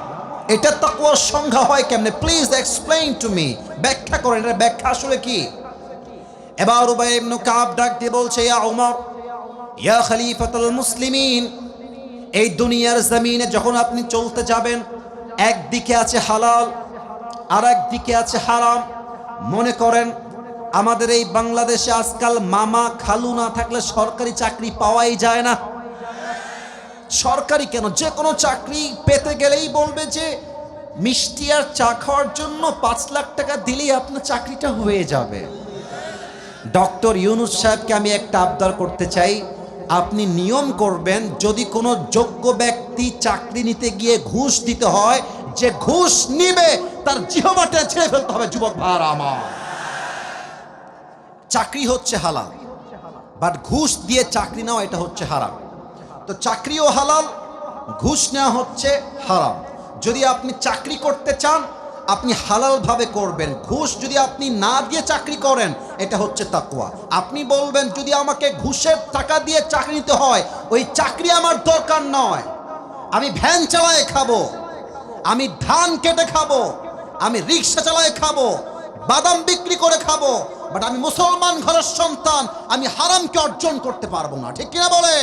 এটা তাকওয়ার সংজ্ঞা হয় কেমনে? প্লিজ এক্সপ্লেইন টু মি, ব্যাখ্যা করেন, এটা ব্যাখ্যা আসলে কি? এবার উবাই ইবনে কাব ডাক দিয়ে বলছে, ইয়া উমর, ইয়া খলিফাতুল মুসলিমিন, এই দুনিয়ার জমিনে যখন আপনি চলতে যাবেন, একদিকে আছে হালাল আর একদিকে আছে হারাম। মনে করেন আমাদের এই বাংলাদেশে আজকাল মামা খালু না থাকলে সরকারি চাকরি পাওয়াই যায় না। সরকারি কেন, যে কোনো চাকরি পেতে গেলেই বলবে যে মিষ্টি আর চা খাওয়ার জন্য 5 লাখ টাকা দিলেই আপনার চাকরিটা হয়ে যাবে। ডক্টর ইউনূস সাহেবকে আমি একটা আবদার করতে চাই, আপনি নিয়ম করবেন, যদি কোনো যোগ্য ব্যক্তি চাকরি নিতে গিয়ে ঘুষ দিতে হয়, যে ঘুষ নিবে তার জিহ্বাটা ছেড়ে ফেলতে হবে। যুবক ভাইরা আমার, চাকরি হচ্ছে হালাল, বাট ঘুষ দিয়ে চাকরি নেওয়া এটা হচ্ছে হারাম। তো চাকরিও হালাল, ঘুষ নেওয়া হচ্ছে হারাম। যদি আপনি চাকরি করতে চান আপনি হালালভাবে করবেন, ঘুষ যদি আপনি না দিয়ে চাকরি করেন এটা হচ্ছে তাকওয়া। আপনি বলবেন, যদি আমাকে ঘুষের টাকা দিয়ে চাকরি নিতে হয়, ওই চাকরি আমার দরকার নয়, আমি ভ্যান চালায় খাবো, আমি ধান কেটে খাবো, আমি রিক্সা চালায় খাবো, বাদাম বিক্রি করে খাবো, বাট আমি মুসলমান ঘরের সন্তান, আমি হারামকে অর্জন করতে পারবো না। ঠিক কিনা বলে?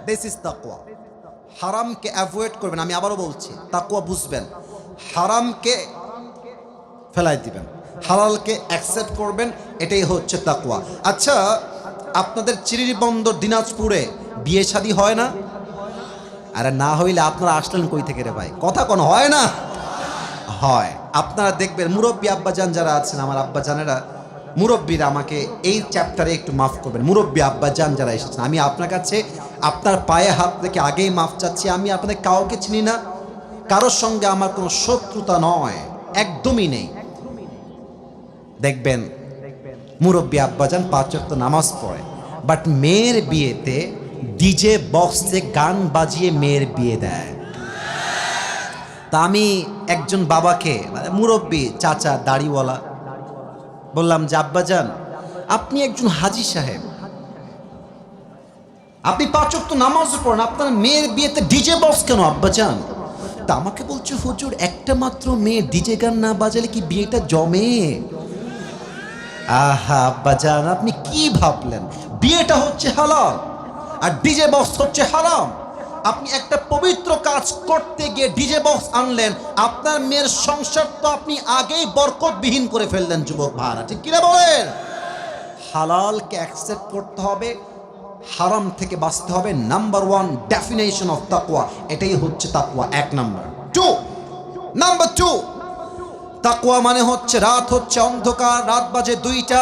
দিস ইজ তাকওয়া। হারামকে অ্যাভয়েড করবেন। আমি আবারও বলছি, তাকওয়া বুঝবেন, হারামকে ফেলাই দিবেন, হালালকে অ্যাকসেপ্ট করবেন, এটাই হচ্ছে তাকওয়া। আচ্ছা, আপনাদের চিরিরবন্দর দিনাজপুরে বিয়ে শাদী হয় না? আরে না হইলে আপনারা আসলেন কই থেকে রে ভাই? কথা কোন হয় না? হয়। আপনারা দেখবেন মুরব্বী আব্বাজান যারা আছেন, আমার আব্বাজানেরা মুরব্বীরা আমাকে এই চ্যাপ্টারে একটু মাফ করবেন। মুরব্বী আব্বাজান যারা এসেছেন, আমি আপনার কাছে আপনার পায়ে হাত রেখে আগেই মাফ চাচ্ছি। আমি আপনাদের কাউকে চিনি না, কারোর সঙ্গে আমার কোনো শত্রুতা নয়, একদমই নেই। দেখবেন মুরব্বী আব্বাজান 5 ওয়াক্ত নামাজ পড়ে, বাট মেয়ের বিয়েতে ডিজে বক্সে গান বাজিয়ে মেয়ের বিয়ে দেয়। তা আমি একজন বাবাকে, মানে মুরব্বী চাচা দাড়িওয়ালা, বললাম যে আব্বাজান, আপনি একজন হাজী সাহেব, আপনি 5 ওয়াক্ত নামাজ পড়েন, আপনার মেয়ের বিয়েতে ডিজে বক্স কেন আব্বাজান? তা আমাকে বলছে, হুজুর একটা মাত্র মেয়ে ডিজে গান না বাজালে কি বিয়েটা জমে? আহা আব্বাজান, আপনি কি ভাবলেন? বিয়েটা হচ্ছে হালাল আর ডিজে বক্স হচ্ছে হারাম। আপনি একটা পবিত্র কাজ করতে গিয়ে ডিজে বক্স আনলেন, আপনার মেয়ের সংসার তো আপনি আগেই বরকতবিহীন করে ফেললেন। যুবক ভাইরা, ঠিক কিনা বলেন? হালালকে অ্যাকসেপ্ট করতে হবে, হারাম থেকে বাঁচতে হবে। নাম্বার 1 ডেফিনেশন অফ তাকওয়া, এটাই হচ্ছে তাকওয়া। 1 নাম্বার। নাম্বার 2, তাকওয়া মানে হচ্ছে রাত হচ্ছে অন্ধকার, রাত বাজে 2টা,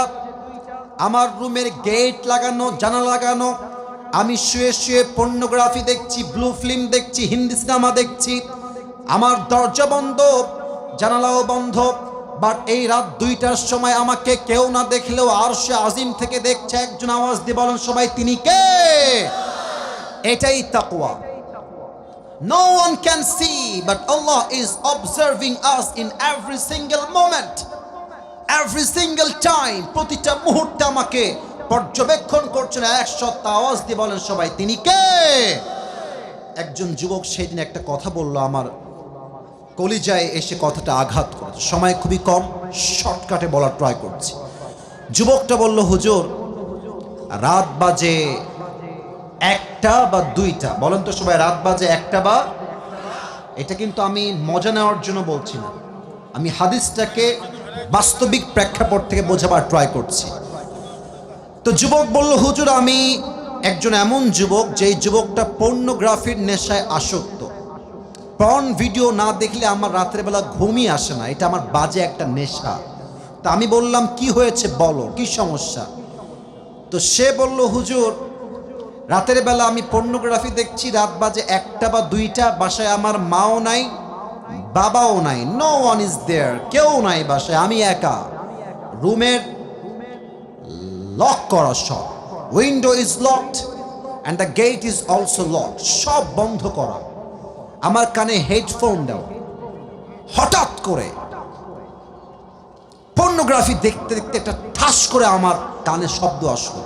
আমার রুমের গেট লাগানো, জানালা লাগানো, আমি শুয়ে শুয়ে পর্নোগ্রাফি দেখছি, ব্লু ফিল্ম দেখছি, হিন্দি সিনেমা দেখছি, আমার দরজা বন্ধ, জানালাও বন্ধ, বাট এই রাত 2টার সময় আমাকে কেউ না দেখলেও আরশে আজিম থেকে দেখছে একজন। আওয়াজ দিয়ে বলেন সবাই, তিনি কে? এটাই তাকওয়া। No one can see, but Allah is observing us in every single moment, every single time. প্রতিটা মুহূর্তে আমাকে পর্যবেক্ষণ করছেন। 1 সত্তা। আওয়াজ দিয়ে বলেন সবাই, তিনি কে? একজন যুবক সেদিন একটা কথা বলল, আমার কলিজায় এসে কথাটা আঘাত করেছে। সময় খুবই কম, শর্টকাটে বলার ট্রাই করছি। যুবকটা বলল, হুজুর রাত বাজে 1টা বা 2টা, বলেন তো সবাই, রাত বাজে 1টা বা, এটা কিন্তু আমি মজা নেওয়ার জন্য বলছি না, আমি হাদিসটাকে বাস্তবিক প্রেক্ষাপট থেকে বোঝাবার ট্রাই করছি। তো যুবক বলল, হুজুর আমি একজন এমন যুবক যেই যুবকটা পর্নোগ্রাফির নেশায় আসক্ত। পর্ন ভিডিও না দেখলে আমার রাতের বেলা ঘুমই আসে না, এটা আমার বাজে একটা নেশা। তা আমি বললাম, কি হয়েছে বলো, কি সমস্যা? তো সে বলল, হুজুর রাতের বেলা আমি পর্নোগ্রাফি দেখছি, রাত বাজে 1টা বা 2টা, বাসায় আমার মাও নাই, বাবাও নাই, নো ওয়ান ইজ দেয়ার, কেউ নাই বাসায়, আমি একা, রুমের লক করা, সব window is locked and the gate is also locked, সব বন্ধ করা, আমার কানে হেডফোন দেওয়া। হঠাৎ করে পর্নোগ্রাফি দেখতে দেখতে একটা ঠাস করে আমার কানে শব্দ আসলো।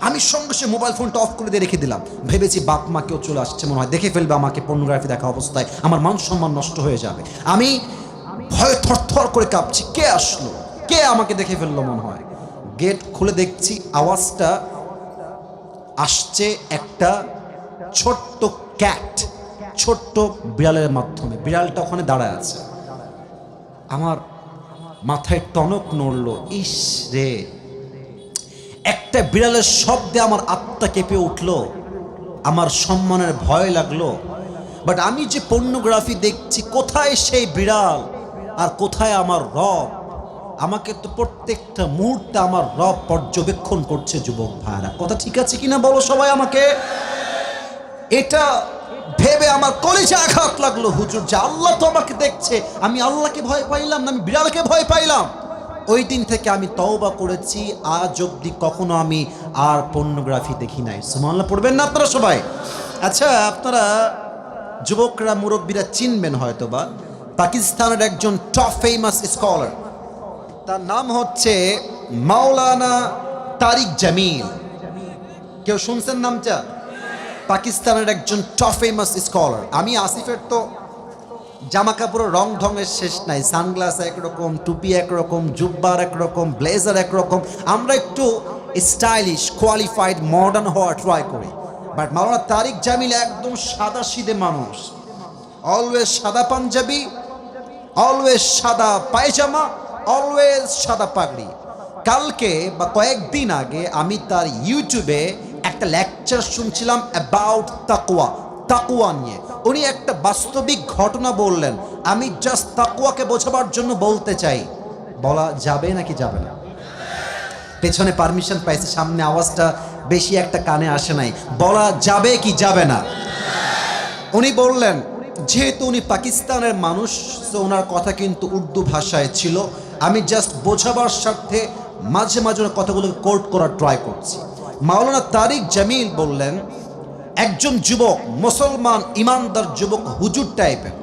আমি সঙ্গে সঙ্গে মোবাইল ফোনটা অফ করে দিয়ে রেখে দিলাম। ভেবেছি বাপ মা কেউ চলে আসছে, মনে হয় দেখে ফেলবে আমাকে পর্নোগ্রাফি দেখা অবস্থায়, আমার মান সম্মান নষ্ট হয়ে যাবে। আমি ভয়ে থরথর করে কাঁপছি, কে আসলো, কে আমাকে দেখে ফেললো মনে হয়। গেট খুলে দেখছি আওয়াজটা আসছে একটা ছোট্ট ক্যাট, ছোট্ট বিড়ালের মাধ্যমে। বিড়ালটা ওখানে দাঁড়ায় আছে। আমার মাথায় টনক নড়লো, ইস রে, একটা বিড়ালের শব্দে আমার আত্মা কেঁপে উঠলো, আমার সম্মানের ভয় লাগলো। বাট আমি যে পর্নোগ্রাফি দেখছি, কোথায় সেই বিড়াল আর কোথায় আমার রব? আমাকে তো প্রত্যেকটা মুহূর্তে আমার রব পর্যবেক্ষণ করছে। যুবক ভাইরা, কথা ঠিক আছে কিনা বলো সবাই আমাকে। এটা ভেবে আমার কলিজা আঘাত লাগলো, হুজুর যে আল্লাহ তো আমাকে দেখছে, আমি আল্লাহকে ভয় পাইলাম না, আমি বিড়ালকে ভয় পাইলাম। ওই দিন থেকে আমি তওবা করেছি, আজ অবধি কখনো আমি আর পর্নোগ্রাফি দেখি নাই। সুবহানাল্লাহ পড়বেন না আপনারা সবাই? আচ্ছা, আপনারা যুবকরা মুরব্বীরা চিনবেন হয়তোবা, পাকিস্তানের একজন টপ ফেমাস স্কলার, তার নাম হচ্ছে মাওলানা তারিক জামিল। কেউ শুনছেন নামটা? পাকিস্তানের একজন টপ ফেমাস স্কলার। আমি আসিফের তো জামা কাপড়ের রং ঢঙের শেষ নাই, সানগ্লাস একরকম, টুপি একরকম, জুব্বার একরকম, ব্লেজার একরকম, আমরা একটু স্টাইলিশ, কোয়ালিফাইড, মডার্ন হওয়ার ট্রাই করি। বাট মাওলানা তারিক জামিল একদম সাদা সিধে মানুষ, অলওয়েজ সাদা পাঞ্জাবি, অলওয়েজ সাদা পায়জামা, অলওয়েজ সাদা পাগড়ি। কালকে বা কয়েকদিন আগে আমি তার ইউটিউবে একটা লেকচার শুনছিলাম অ্যাবাউট তাকওয়া, তাকওয়া নিয়ে। উনি একটা বাস্তবিক ঘটনা বললেন, আমি জাস্ট তাকওয়াকে বোঝাবার জন্য বলতে চাই, বলা যাবে নাকি যাবে না? পেছনে পারমিশন পাইছে, সামনে আওয়াজটা বেশি একটা কানে আসে নাই। বলা যাবে কি যাবে না? উনি বললেন, যেহেতু উনি পাকিস্তানের মানুষ, তো ওনার কথা কিন্তু উর্দু ভাষায় ছিল। আমি জাস্ট বোঝাবার স্বার্থে মাঝে মাঝে ওনার কথাগুলোকে কোট করার ট্রাই করছি। মাওলানা তারিক জামিল বললেন, একজন যুবক, মুসলমান ইমানদার যুবক, হুজুর টাইপের,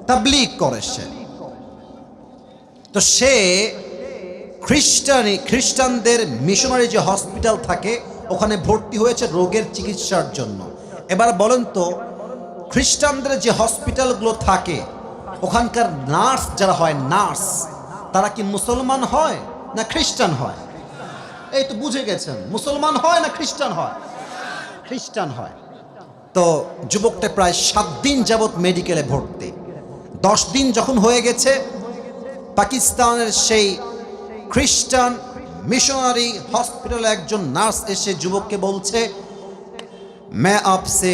তাবলীগ করে সে, তো সে খ্রিস্টানদের মিশনারি যে হসপিটাল থাকে ওখানে ভর্তি হয়েছে রোগের চিকিৎসার জন্য। এবার বলেন তো, খ্রিস্টানদের যে হসপিটালগুলো থাকে ওখানকার নার্স যারা হয়, নার্স, তারা কি মুসলমান হয় না খ্রিস্টান হয়? এই তো বুঝে গেছেন, মুসলমান হয় না খ্রিস্টান হয়? খ্রিস্টান হয়। তো যুবকটা প্রায় 7 দিন যাবৎ মেডিকেলে ভর্তি। 10 দিন যখন হয়ে গেছে, পাকিস্তানের সেই খ্রিস্টান মিশনারি হসপিটালে একজন নার্স এসে যুবককে বলছে, मैं आपसे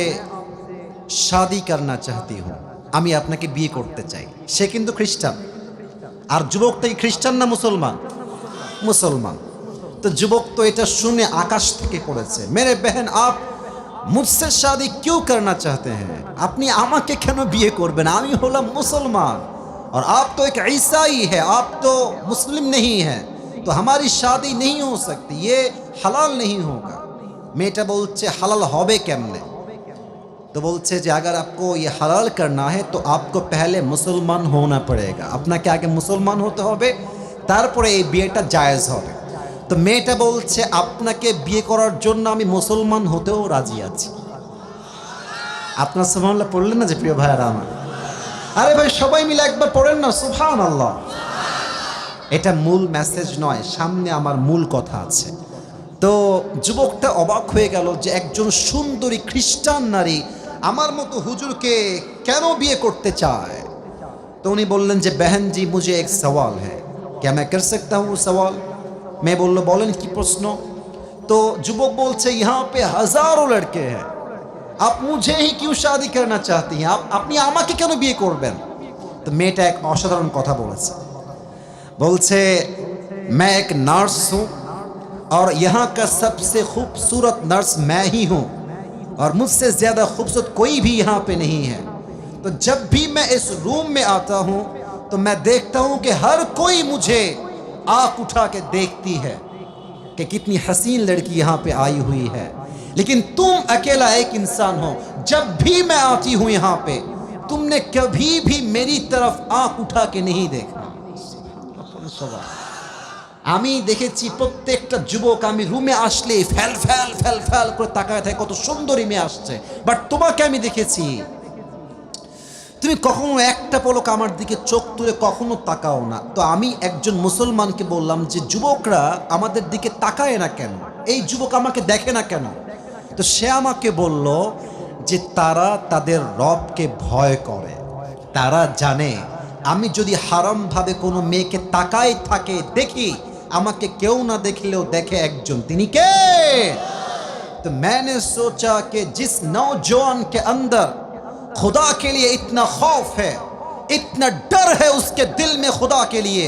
शादी करना चाहती हूँ, আমি আপনাকে বিয়ে করতে চাই। সে কিন্তু খ্রিস্টান। আর যুবকটা কি খ্রিস্টান না মুসলমান? মুসলমান। তো যুবক তো এটা শুনে আকাশ থেকে পড়েছে, मेरे बहन आप मुझसे शादी क्यों करना चाहते हैं, আপনি আমাকে কেন বিয়ে করবেন? আমি হলাম মুসলমান और आप तो एक ईसाई है, आप तो मुस्लिम नहीं है, तो हमारी शादी नहीं हो सकती, ये हलाल नहीं होगा। মেয়েটা বলছে, হালাল হবে কেমনে? तो बोलते जे अगर आपको ये हलाल करना है तो आपको पहले मुसलमान होना पड़ेगा, আপনাকে আগে মুসলমান হতে হবে, তারপরে এই বিয়েটা জায়েজ হবে। তো মেয়েটা বলছে, আপনাকে বিয়ে করার জন্য আমি মুসলমান হতেও রাজি আছি। আপনার সুবহানাল্লাহ পড়লেন না যে প্রিয় ভাইরা আমার? আরে ভাই সবাই মিলে একবার পড়েন না সুবহানাল্লাহ। এটা মূল মেসেজ নয়, সামনে আমার মূল কথা আছে। তো যুবকটা অবাক হয়ে গেল যে একজন সুন্দরী খ্রিস্টান নারী আমার মতো হুজুরকে কেন বিয়ে করতে চায়। তো উনি বললেন যে बहन जी मुझे एक सवाल है, क्या मैं कर सकता हूँ सवाल? मैं বলল, বলেন কি প্রশ্ন? তো যুবক বলছে, यहाँ पे हजारों लड़के हैं, आप मुझे ही क्यों शादी करना चाहती हैं, আপনি আমাকে কেন বিয়ে করবেন? তো মেয়েটা এক অসাধারণ কথা বলেছে, বলছে, मैं एक नर्स हूँ और यहाँ का सबसे खूबसूरत नर्स मैं ही हूँ और मुझसे ज़्यादा खूबसूरत कोई भी यहाँ पे नहीं है। तो जब भी मैं इस रूम में आता हूँ तो मैं देखता हूँ कि हर कोई मुझे आँख उठा के देखती है कि कितनी हसीन लड़की यहाँ पे आई हुई है, लेकिन तुम अकेला एक इंसान हो, जब भी मैं आती हूँ यहाँ पे तुमने कभी भी मेरी तरफ आँख उठा के नहीं देखा। আমি দেখেছি প্রত্যেকটা যুবক আমি রুমে আসলে ফ্যাল ফ্যাল ফ্যাল ফ্যাল করে তাকায় থাকে, কত সুন্দরী মেয়ে আসছে, বাট তোমাকে আমি দেখেছি তুমি কখনো একটা পলক আমার দিকে চোখ তুলে কখনো তাকাও না। তো আমি একজন মুসলমানকে বললাম যে যুবকরা আমাদের দিকে তাকায় না কেন, এই যুবক আমাকে দেখে না কেন? তো সে আমাকে বলল যে তারা তাদের রবকে ভয় করে, তারা জানে আমি যদি হারামভাবে কোনো মেয়েকে তাকায় থাকে দেখি, আমাকে কেউ না দেখলেও দেখে একজন, তিনি কে? तो मैंने सोचा कि जिस नौजवान के अंदर खुदा के लिए इतना खौफ है, इतना डर है उसके दिल में खुदा के लिए,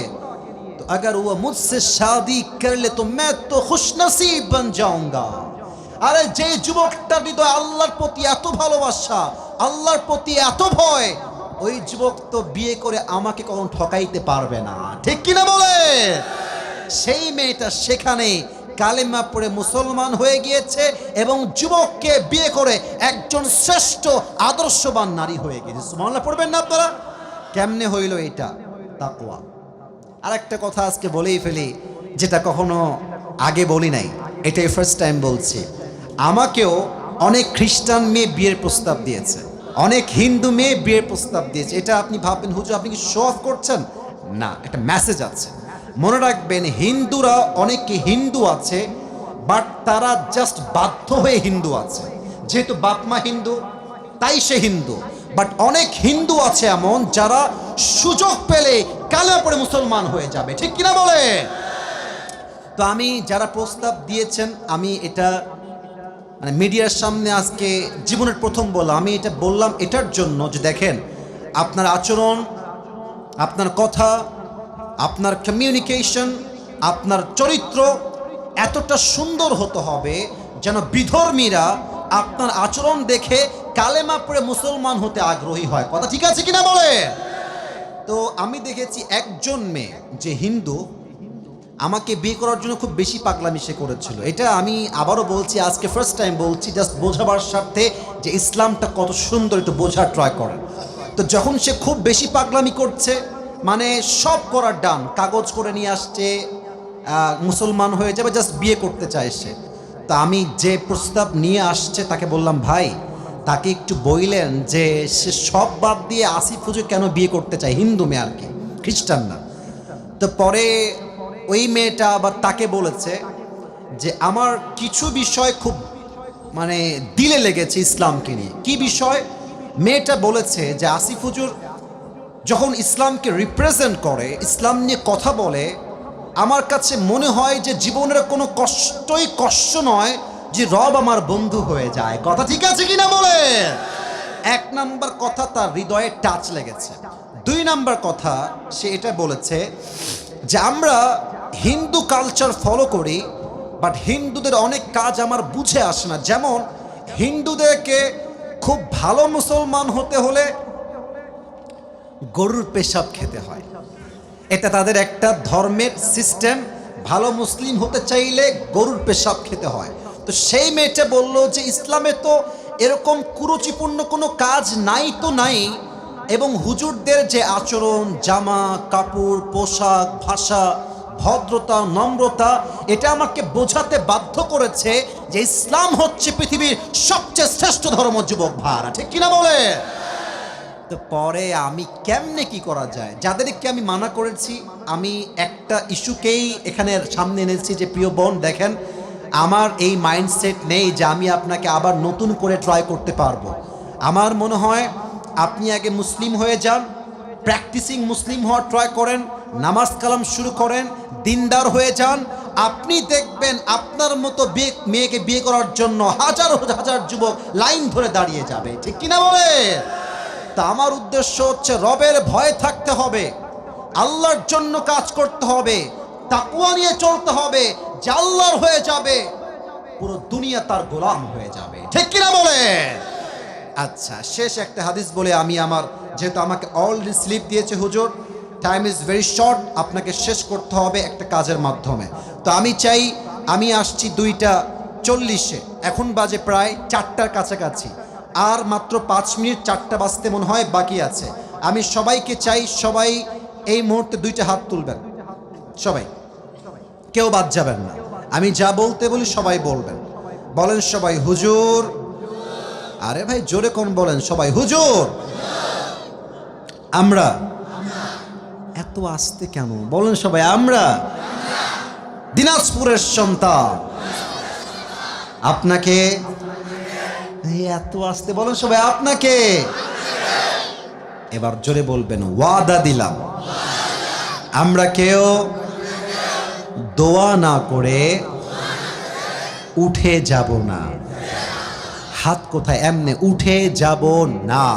तो अगर वो मुझसे शादी कर ले तो मैं तो खुशनसीब बन जाऊंगा। अरे जे যুবকটার হৃদয়ে আল্লাহর প্রতি এত ভালোবাসা, আল্লাহর প্রতি এত ভয়, ওই যুবক তো বিয়ে করে আমাকে কখনো ঠকাইতে পারবে না, ঠিক কিনা বলে? সেই মেয়েটা সেখানে কালেমা পড়ে মুসলমান হয়ে গিয়েছে এবং যুবককে বিয়ে করে একজন শ্রেষ্ঠ আদর্শবান নারী হয়ে গিয়েছে। সুবহানাল্লাহ পড়বেন না আপনারা? কেমনে হইল এটা? তাকওয়া। আর একটা কথা আজকে বলেই ফেলি, যেটা কখনো আগে বলি নাই, এটাই ফার্স্ট টাইম বলছি। আমাকেও অনেক খ্রিস্টান মেয়ে বিয়ের প্রস্তাব দিয়েছে, অনেক হিন্দু মেয়ে বিয়ের প্রস্তাব দিয়েছে। এটা আপনি ভাববেন হুজুর আপনি কি শো অফ করছেন? না, একটা মেসেজ আছে। মনে রাখবেন, হিন্দুরা অনেকে হিন্দু আছে, বাট তারা জাস্ট বাধ্য হয়ে হিন্দু আছে, যেহেতু বাপ মা হিন্দু তাই সে হিন্দু। বাট অনেক হিন্দু আছে এমন যারা সুযোগ পেলে কালেমা পড়ে মুসলমান হয়ে যাবে, ঠিক কিনা বলে? তো আমি যারা প্রস্তাব দিয়েছেন, আমি এটা মানে মিডিয়ার সামনে আজকে জীবনের প্রথম বললাম। আমি এটা বললাম এটার জন্য যে দেখেন, আপনার আচরণ, আপনার কথা, আপনার কমিউনিকেশন, আপনার চরিত্র এতটা সুন্দর হতে হবে যেন বিধর্মীরা আপনার আচরণ দেখে কালেমা পড়ে মুসলমান হতে আগ্রহী হয়। কথা ঠিক আছে কিনা বলে? তো আমি দেখেছি একজন মেয়ে যে হিন্দু আমাকে বিয়ে করার জন্য খুব বেশি পাগলামি সে করেছিল। এটা আমি আবারও বলছি, আজকে ফার্স্ট টাইম বলছি, জাস্ট বোঝাবার স্বার্থে যে ইসলামটা কত সুন্দর একটু বোঝার ট্রাই করেন। তো যখন সে খুব বেশি পাগলামি করছে, মানে সব করার ডান, কাগজ করে নিয়ে আসছে, মুসলমান হয়ে যাবে, জাস্ট বিয়ে করতে চায় সে। তা আমি যে প্রস্তাব নিয়ে আসছে তাকে বললাম, ভাই তাকে একটু বললেন যে সে সব বাদ দিয়ে আসিফ হুজুর কেন বিয়ে করতে চায়, হিন্দু মেয়ে আর কি, খ্রিস্টান না। তো পরে ওই মেয়েটা আবার তাকে বলেছে যে আমার কিছু বিষয় খুব মানে দিলে লেগেছে ইসলামকে নিয়ে। কি বিষয়? মেয়েটা বলেছে যে আসিফ হুজুর যখন ইসলামকে রিপ্রেজেন্ট করে, ইসলাম নিয়ে কথা বলে, আমার কাছে মনে হয় যে জীবনের কোনো কষ্টই কষ্ট নয় যে রব আমার বন্ধু হয়ে যায়। কথা ঠিক আছে কিনা বলে? এক নাম্বার কথা, তার হৃদয়ে টাচ লেগেছে। দুই নাম্বার কথা, সে এটা বলেছে যে আমরা হিন্দু কালচার ফলো করি, বাট হিন্দুদের অনেক কাজ আমার বুঝে আসে না। যেমন হিন্দুদেরকে খুব ভালো মুসলমান হতে হলে গরুর পেশাব খেতে হয়, এটা তাদের একটা ধর্মের সিস্টেম। ভালো মুসলিম হতে চাইলে গরুর পেশাব খেতে হয়। তো সেই মেয়েটা বলল যে ইসলামে তো এরকম কুরুচিপূর্ণ কোনো কাজ নাই তো নাই, এবং হুজুরদের যে আচরণ, জামা কাপড়, পোশাক, ভাষা, ভদ্রতা, নম্রতা, এটা আমাকে বোঝাতে বাধ্য করেছে যে ইসলাম হচ্ছে পৃথিবীর সবচেয়ে শ্রেষ্ঠ ধর্ম। যুবক ভাড়া ঠিক কিনা বলে? তো পরে আমি কেমনে কি করা যায়, যাদেরকে আমি মানা করেছি, আমি একটা ইস্যুকেই এখানে সামনে এনেছি যে প্রিয় বোন দেখেন, আমার এই মাইন্ডসেট নেই যে আমি আপনাকে আবার নতুন করে ট্রাই করতে পারবো। আমার মনে হয় আপনি আগে মুসলিম হয়ে যান, প্র্যাকটিসিং মুসলিম হওয়ার ট্রাই করেন, নামাজ কালাম শুরু করেন, দিনদার হয়ে যান, আপনি দেখবেন আপনার মতো মেয়েকে বিয়ে করার জন্য হাজার হাজার যুবক লাইন ধরে দাঁড়িয়ে যাবে। ঠিক কিনা বলে? তা আমার উদ্দেশ্য হচ্ছে রবের ভয় থাকতে হবে, আল্লাহর জন্য কাজ করতে হবে, তাকওয়া নিয়ে চলতে হবে, যে আল্লাহর হয়ে যাবে পুরো দুনিয়া তার গোলাম হয়ে যাবে। ঠিক কিনা বলে? আচ্ছা, শেষ একটা হাদিস বলে আমি আমার, যেহেতু আমাকে অলরেডি স্লিপ দিয়েছে হুজুর, টাইম ইজ ভেরি শর্ট, আপনাকে শেষ করতে হবে একটা কাজের মাধ্যমে। তো আমি চাই, আমি আসছি 2:40, এখন বাজে প্রায় 4টার কাছাকাছি, আর মাত্র 5 মিনিট 4টা বাজতে মনে হয় বাকি আছে। আমি সবাইকে চাই, সবাই এই মুহূর্তে 2টা হাত তুলবেন, সবাই, কেউ বাদ যাবেন না। আমি যা বলতে বলি সবাই বলবেন। বলেন সবাই হুজুর। আরে ভাই জোরে কোন বলেন সবাই হুজুর। আমরা। এত আস্তে কেন বলেন সবাই? আমরা দিনাজপুরের সন্তান। আপনাকে এত আস্তে বলেন সবাই, আপনাকে। এবার জোরে বলবেন, ওয়াদা দিলাম আমরা কেউ দোয়া না করে উঠে যাব না। হাত কোথায়? এমনে উঠে যাব না।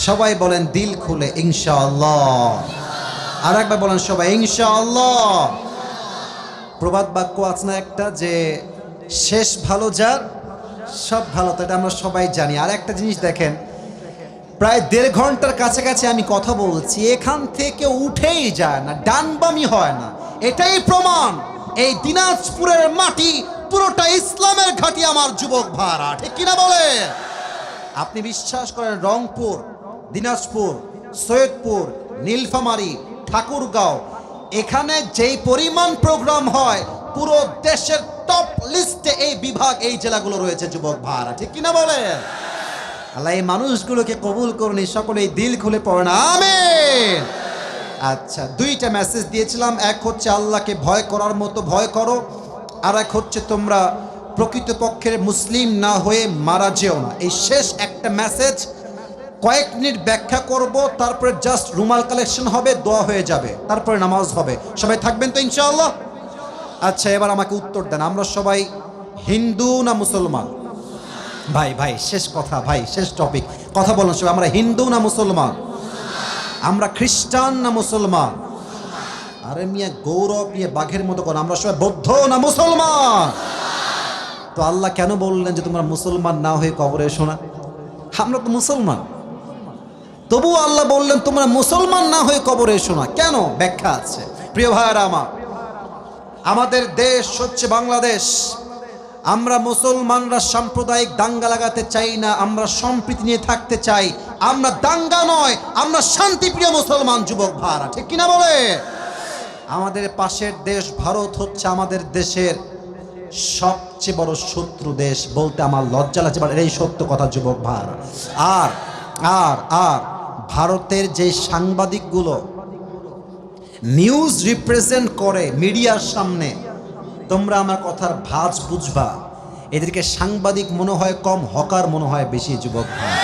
সবাই বলেন দিল খুলে ইনশাআল্লাহ। আর একবার বলেন সবাই ইনশাআল্লাহ। প্রবাদ বাক্য আছে না একটা, যে শেষ ভালো যার সব ভালো, তো এটা আমরা সবাই জানি। আর একটা জিনিস দেখেন, প্রায় 1.5 ঘন্টার কাছাকাছি আমি কথা বলছি, এখান থেকে উঠেই যায় না, ডানবামি হয় না। এটাই প্রমাণ এই দিনাজপুরের মাটি পুরোটা ইসলামের ঘাঁটি আমার যুবক ভাড়া। ঠিক কিনা বলে? আপনি বিশ্বাস করেন, রংপুর, দিনাজপুর, সৈয়দপুর, নীলফামারী, ঠাকুরগাঁও, এখানে যেই পরিমাণ প্রোগ্রাম হয়, পুরো দেশের টপ লিস্টে এই বিভাগ, এই জেলাগুলো রয়েছে যুবক ভাড়া। ঠিক কিনা বলে? আল্লাহ এই মানুষগুলোকে কবুল করুন, সকলেই দিল খুলে পড়েন আমিন। আচ্ছা, 2টা মেসেজ দিয়েছিলাম, এক হচ্ছে আল্লাহকে ভয় করার মতো ভয় করো, আর এক হচ্ছে তোমরা প্রকৃতপক্ষের মুসলিম না হয়ে মারা যেও না। এই শেষ একটা মেসেজ কয়েক মিনিট ব্যাখ্যা করব, তারপরে জাস্ট রুমাল কালেকশন হবে, দোয়া হয়ে যাবে, তারপরে নামাজ হবে। সবাই থাকবেন তো ইনশাআল্লাহ? আচ্ছা, এবার আমাকে উত্তর দেন, আমরা সবাই হিন্দু না মুসলমান? ভাই ভাই শেষ কথা, ভাই শেষ টপিক, কথা বলেন সবাই। আমরা হিন্দু না মুসলমান? আমরা খ্রিস্টান না মুসলমান? আরে মিয়া গৌরব নিয়ে বাঘের মতো কোন, আমরা সবাই বৌদ্ধ না মুসলমান? তো আল্লাহ কেন বললেন যে তোমরা মুসলমান না হয়ে কবরে এসো না? আমরা তো মুসলমান, তবুও আল্লাহ বললেন তোমরা মুসলমান না হয়ে কবরে এসো না। কেন? ব্যাখ্যা আছে। প্রিয় ভাইয়েরা আমার, আমাদের দেশ হচ্ছে বাংলাদেশ। আমরা মুসলমানরা সাম্প্রদায়িক দাঙ্গা লাগাতে চাই না, আমরা সম্প্রীতি নিয়ে থাকতে চাই। আমরা দাঙ্গা নয়, আমরা শান্তিপ্রিয় মুসলমান যুবক ভাইরা, ঠিক কিনা বলে? আমাদের পাশের দেশ ভারত হচ্ছে আমাদের দেশের সবচেয়ে বড় শত্রু দেশ। বলতে আমার লজ্জা লাগছে, বাট এই সত্য কথা যুবক ভাইরা। আর আর আর ভারতের যে সাংবাদিকগুলো নিউজ রিপ্রেজেন্ট করে মিডিয়ার সামনে, তোমরা আমার কথার ভাঁজ বুঝবা, এদেরকে সাংবাদিক মনে হয় কম, হকার মনে হয় বেশি যুবক ভাই।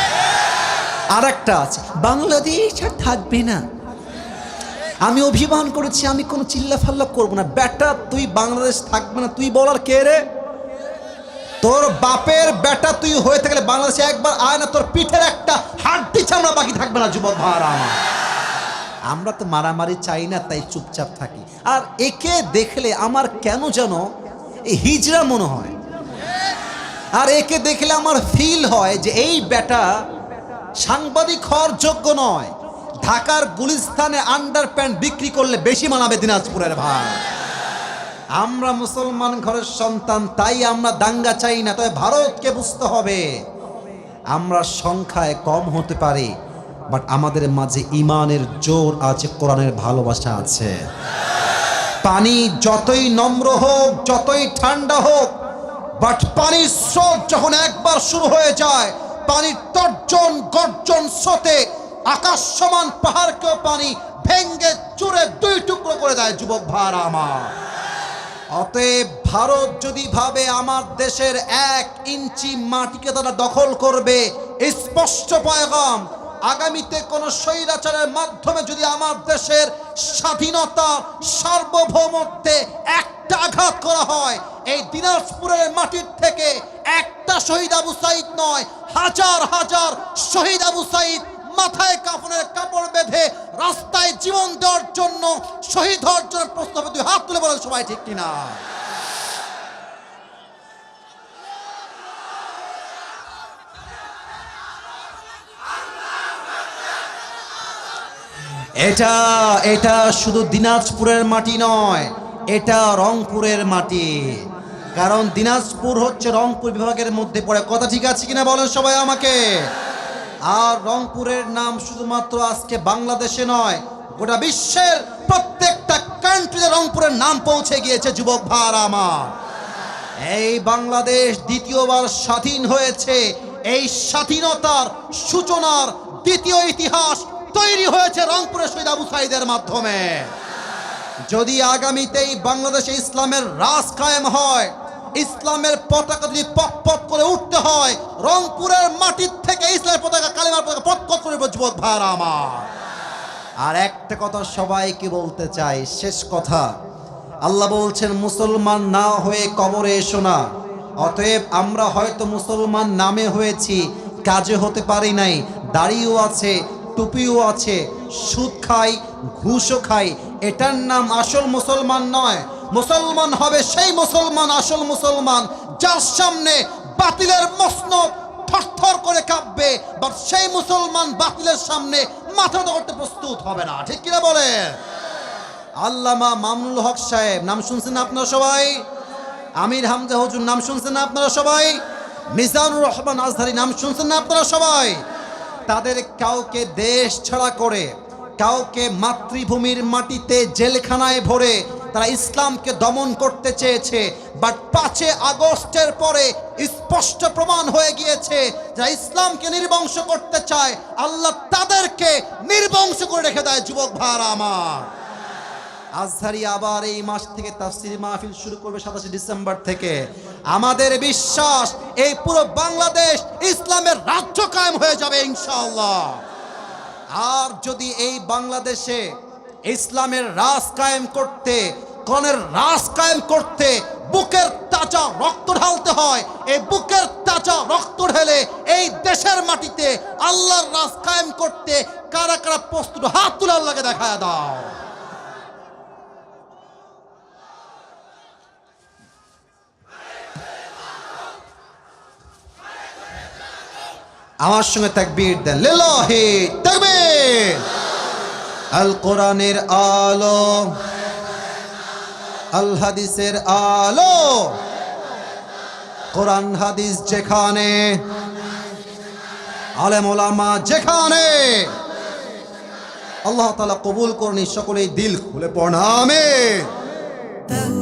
আর একটা আছে, বাংলাদেশ আর থাকবে না। আমি অভিমান করেছি, আমি কোনো চিল্লা ফাল্লা করবো না। বেটা তুই বাংলাদেশ থাকবে না, তুই বলার কে রে? তোর বাপের বেটা তুই হয়ে থাকলে বাংলাদেশে একবার আয় না, তোর পিঠের একটা হাড্ডি চামড়া বাকি থাকবে না যুবক ভাইরা আমার। আমরা তো মারামারি চাই না, তাই চুপচাপ থাকি। আর একে দেখলে আমার কেন যেন এই হিজড়া মনে হয়, আর একে দেখলে আমার ফিল হয় যে এই বেটা সাংবাদিক হওয়ার যোগ্য নয়। ঢাকার গুলিস্তানে আন্ডার প্যান্ট বিক্রি করলে বেশি মানাবে দিনাজপুরের ভাই। আমরা মুসলমান ঘরের সন্তান, তাই আমরা দাঙ্গা চাই না। তবে ভারতকে বুঝতে হবে আমরা সংখ্যায় কম হতে পারি, বাট আমাদের মাঝে ইমানের জোর আছে, কোরআনের ভালোবাসা আছে। পানি যতই নম্র হোক, যতই ঠান্ডা হোক, বাট পানির স্রোত যখন একবার শুরু হয়ে যায়, পানির তর্জন গর্জন স্রোতে আকাশ সমান পাহাড়কেও পানি ভেঙ্গে চুরে দুই টুকরো করে দেয় যুবক ভাইরা আমার। অতএব ভারত যদি ভাবে আমার দেশের 1 ইঞ্চি মাটিকে তারা দখল করবে, স্পষ্ট পয়গাম, আগামীতে কোন স্বৈরাচারের মাধ্যমে যদি আমার দেশের স্বাধীনতা সার্বভৌমত্বে একটা আঘাত করা হয়, এই দিনাজপুরের মাটির থেকে একটা শহীদ আবু সাইদ নয়, হাজার হাজার শহীদ আবু সাইদ মাথায় কাফনের কাপড় বেঁধে রাস্তায় জীবন দেওয়ার জন্য, শহীদ হওয়ার জন্য প্রস্তাবে দুই হাত তুলে বলেন সবাই, ঠিক কিনা? এটা এটা শুধু দিনাজপুরের মাটি নয়, এটা রংপুরের মাটি। কারণ দিনাজপুর হচ্ছে রংপুর বিভাগের মধ্যে পড়ে। কথা ঠিক আছে কিনা বলেন সবাই আমাকে? আর রংপুরের নাম শুধুমাত্র আজকে বাংলাদেশে নয়, গোটা বিশ্বের প্রত্যেকটা কান্ট্রিতে রংপুরের নাম পৌঁছে গিয়েছে যুবক ভাইরা আমার। এই বাংলাদেশ দ্বিতীয়বার স্বাধীন হয়েছে, এই স্বাধীনতার সূচনার দ্বিতীয় ইতিহাস তৈরি হয়েছে রংপুরের শহীদ আবু সাইদের মাধ্যমে। যদি আগামীতেই বাংলাদেশে ইসলামের রাজ কায়েম হয়, ইসলামের পতাকা যদি পক করে উঠতে হয়, রংপুরের মাটির থেকে ইসলামের পতাকা, কালিমার পতাকা পক করে যুবক ভাইরা আমার। আর একটা কথা সবাইকে বলতে চাই, শেষ কথা, আল্লাহ বলছেন মুসলমান না হয়ে কবরে এসো না। অতএব আমরা হয়তো মুসলমান নামে হয়েছি, কাজে হতে পারি নাই। দাড়িও আছে, টুপিও আছে, সুদ খাই, ঘুষও খাই, এটার নাম আসল মুসলমান নয়। মুসলমান হবে সেই মুসলমান, আসল মুসলমান, যার সামনে বাতিলের মসনদ থরথর করে কাঁপবে, বাট সেই মুসলমান বাতিলের সামনে মাথা করতে প্রস্তুত হবে না, ঠিক কিনা বলে? আল্লামা মামুনুল হক সাহেব নাম শুনছেন আপনারা সবাই? আমির হামজা হুজুর নাম শুনছেন না আপনারা সবাই? মিজানুর রহমান আজহারি নাম শুনছেন না আপনারা সবাই? তাদের কাউকে দেশ ছাড়া করে, কাউকে মাতৃভূমির মাটিতে জেলখানায় ভরে তারা ইসলামকে দমন করতে চেয়েছে। বাট 5 আগস্টের পরে স্পষ্ট প্রমাণ হয়ে গিয়েছে যারা ইসলামকে নির্বংশ করতে চায়, আল্লাহ তাদেরকে নির্বংশ করে রেখে দেয় যুবক ভাইরা আমার। আজহারি আবার এই মাস থেকে তাফসীর মাহফিল শুরু করবে 27 ডিসেম্বর থেকে। আমাদের বিশ্বাস এই পুরো বাংলাদেশ ইসলামের রাজ্য কায়েম হয়ে যাবে ইনশাআল্লাহ। আর যদি এই বাংলাদেশে ইসলামের রাজ কায়েম করতে, কোরআনের রাজ কায়েম করতে বুকের তাজা রক্ত ঢালতে হয়, এই বুকের তাজা রক্ত ঢেলে এই দেশের মাটিতে আল্লাহর রাজ কায়েম করতে কারা কারা প্রস্তুত, হাত তুলে আল্লাহকে দেখায় দাও। আমার সঙ্গে তাকবীর দেন, লিল্লাহি তাকবীর। আল কোরআনের আলো, আল হাদিসের আলো, কোরআন হাদিস যেখানে, আলেম ওলামা যেখানে, আল্লাহ তাআলা কবুল করুন। সকলেই দিল খুলে পড়ুন আমিন।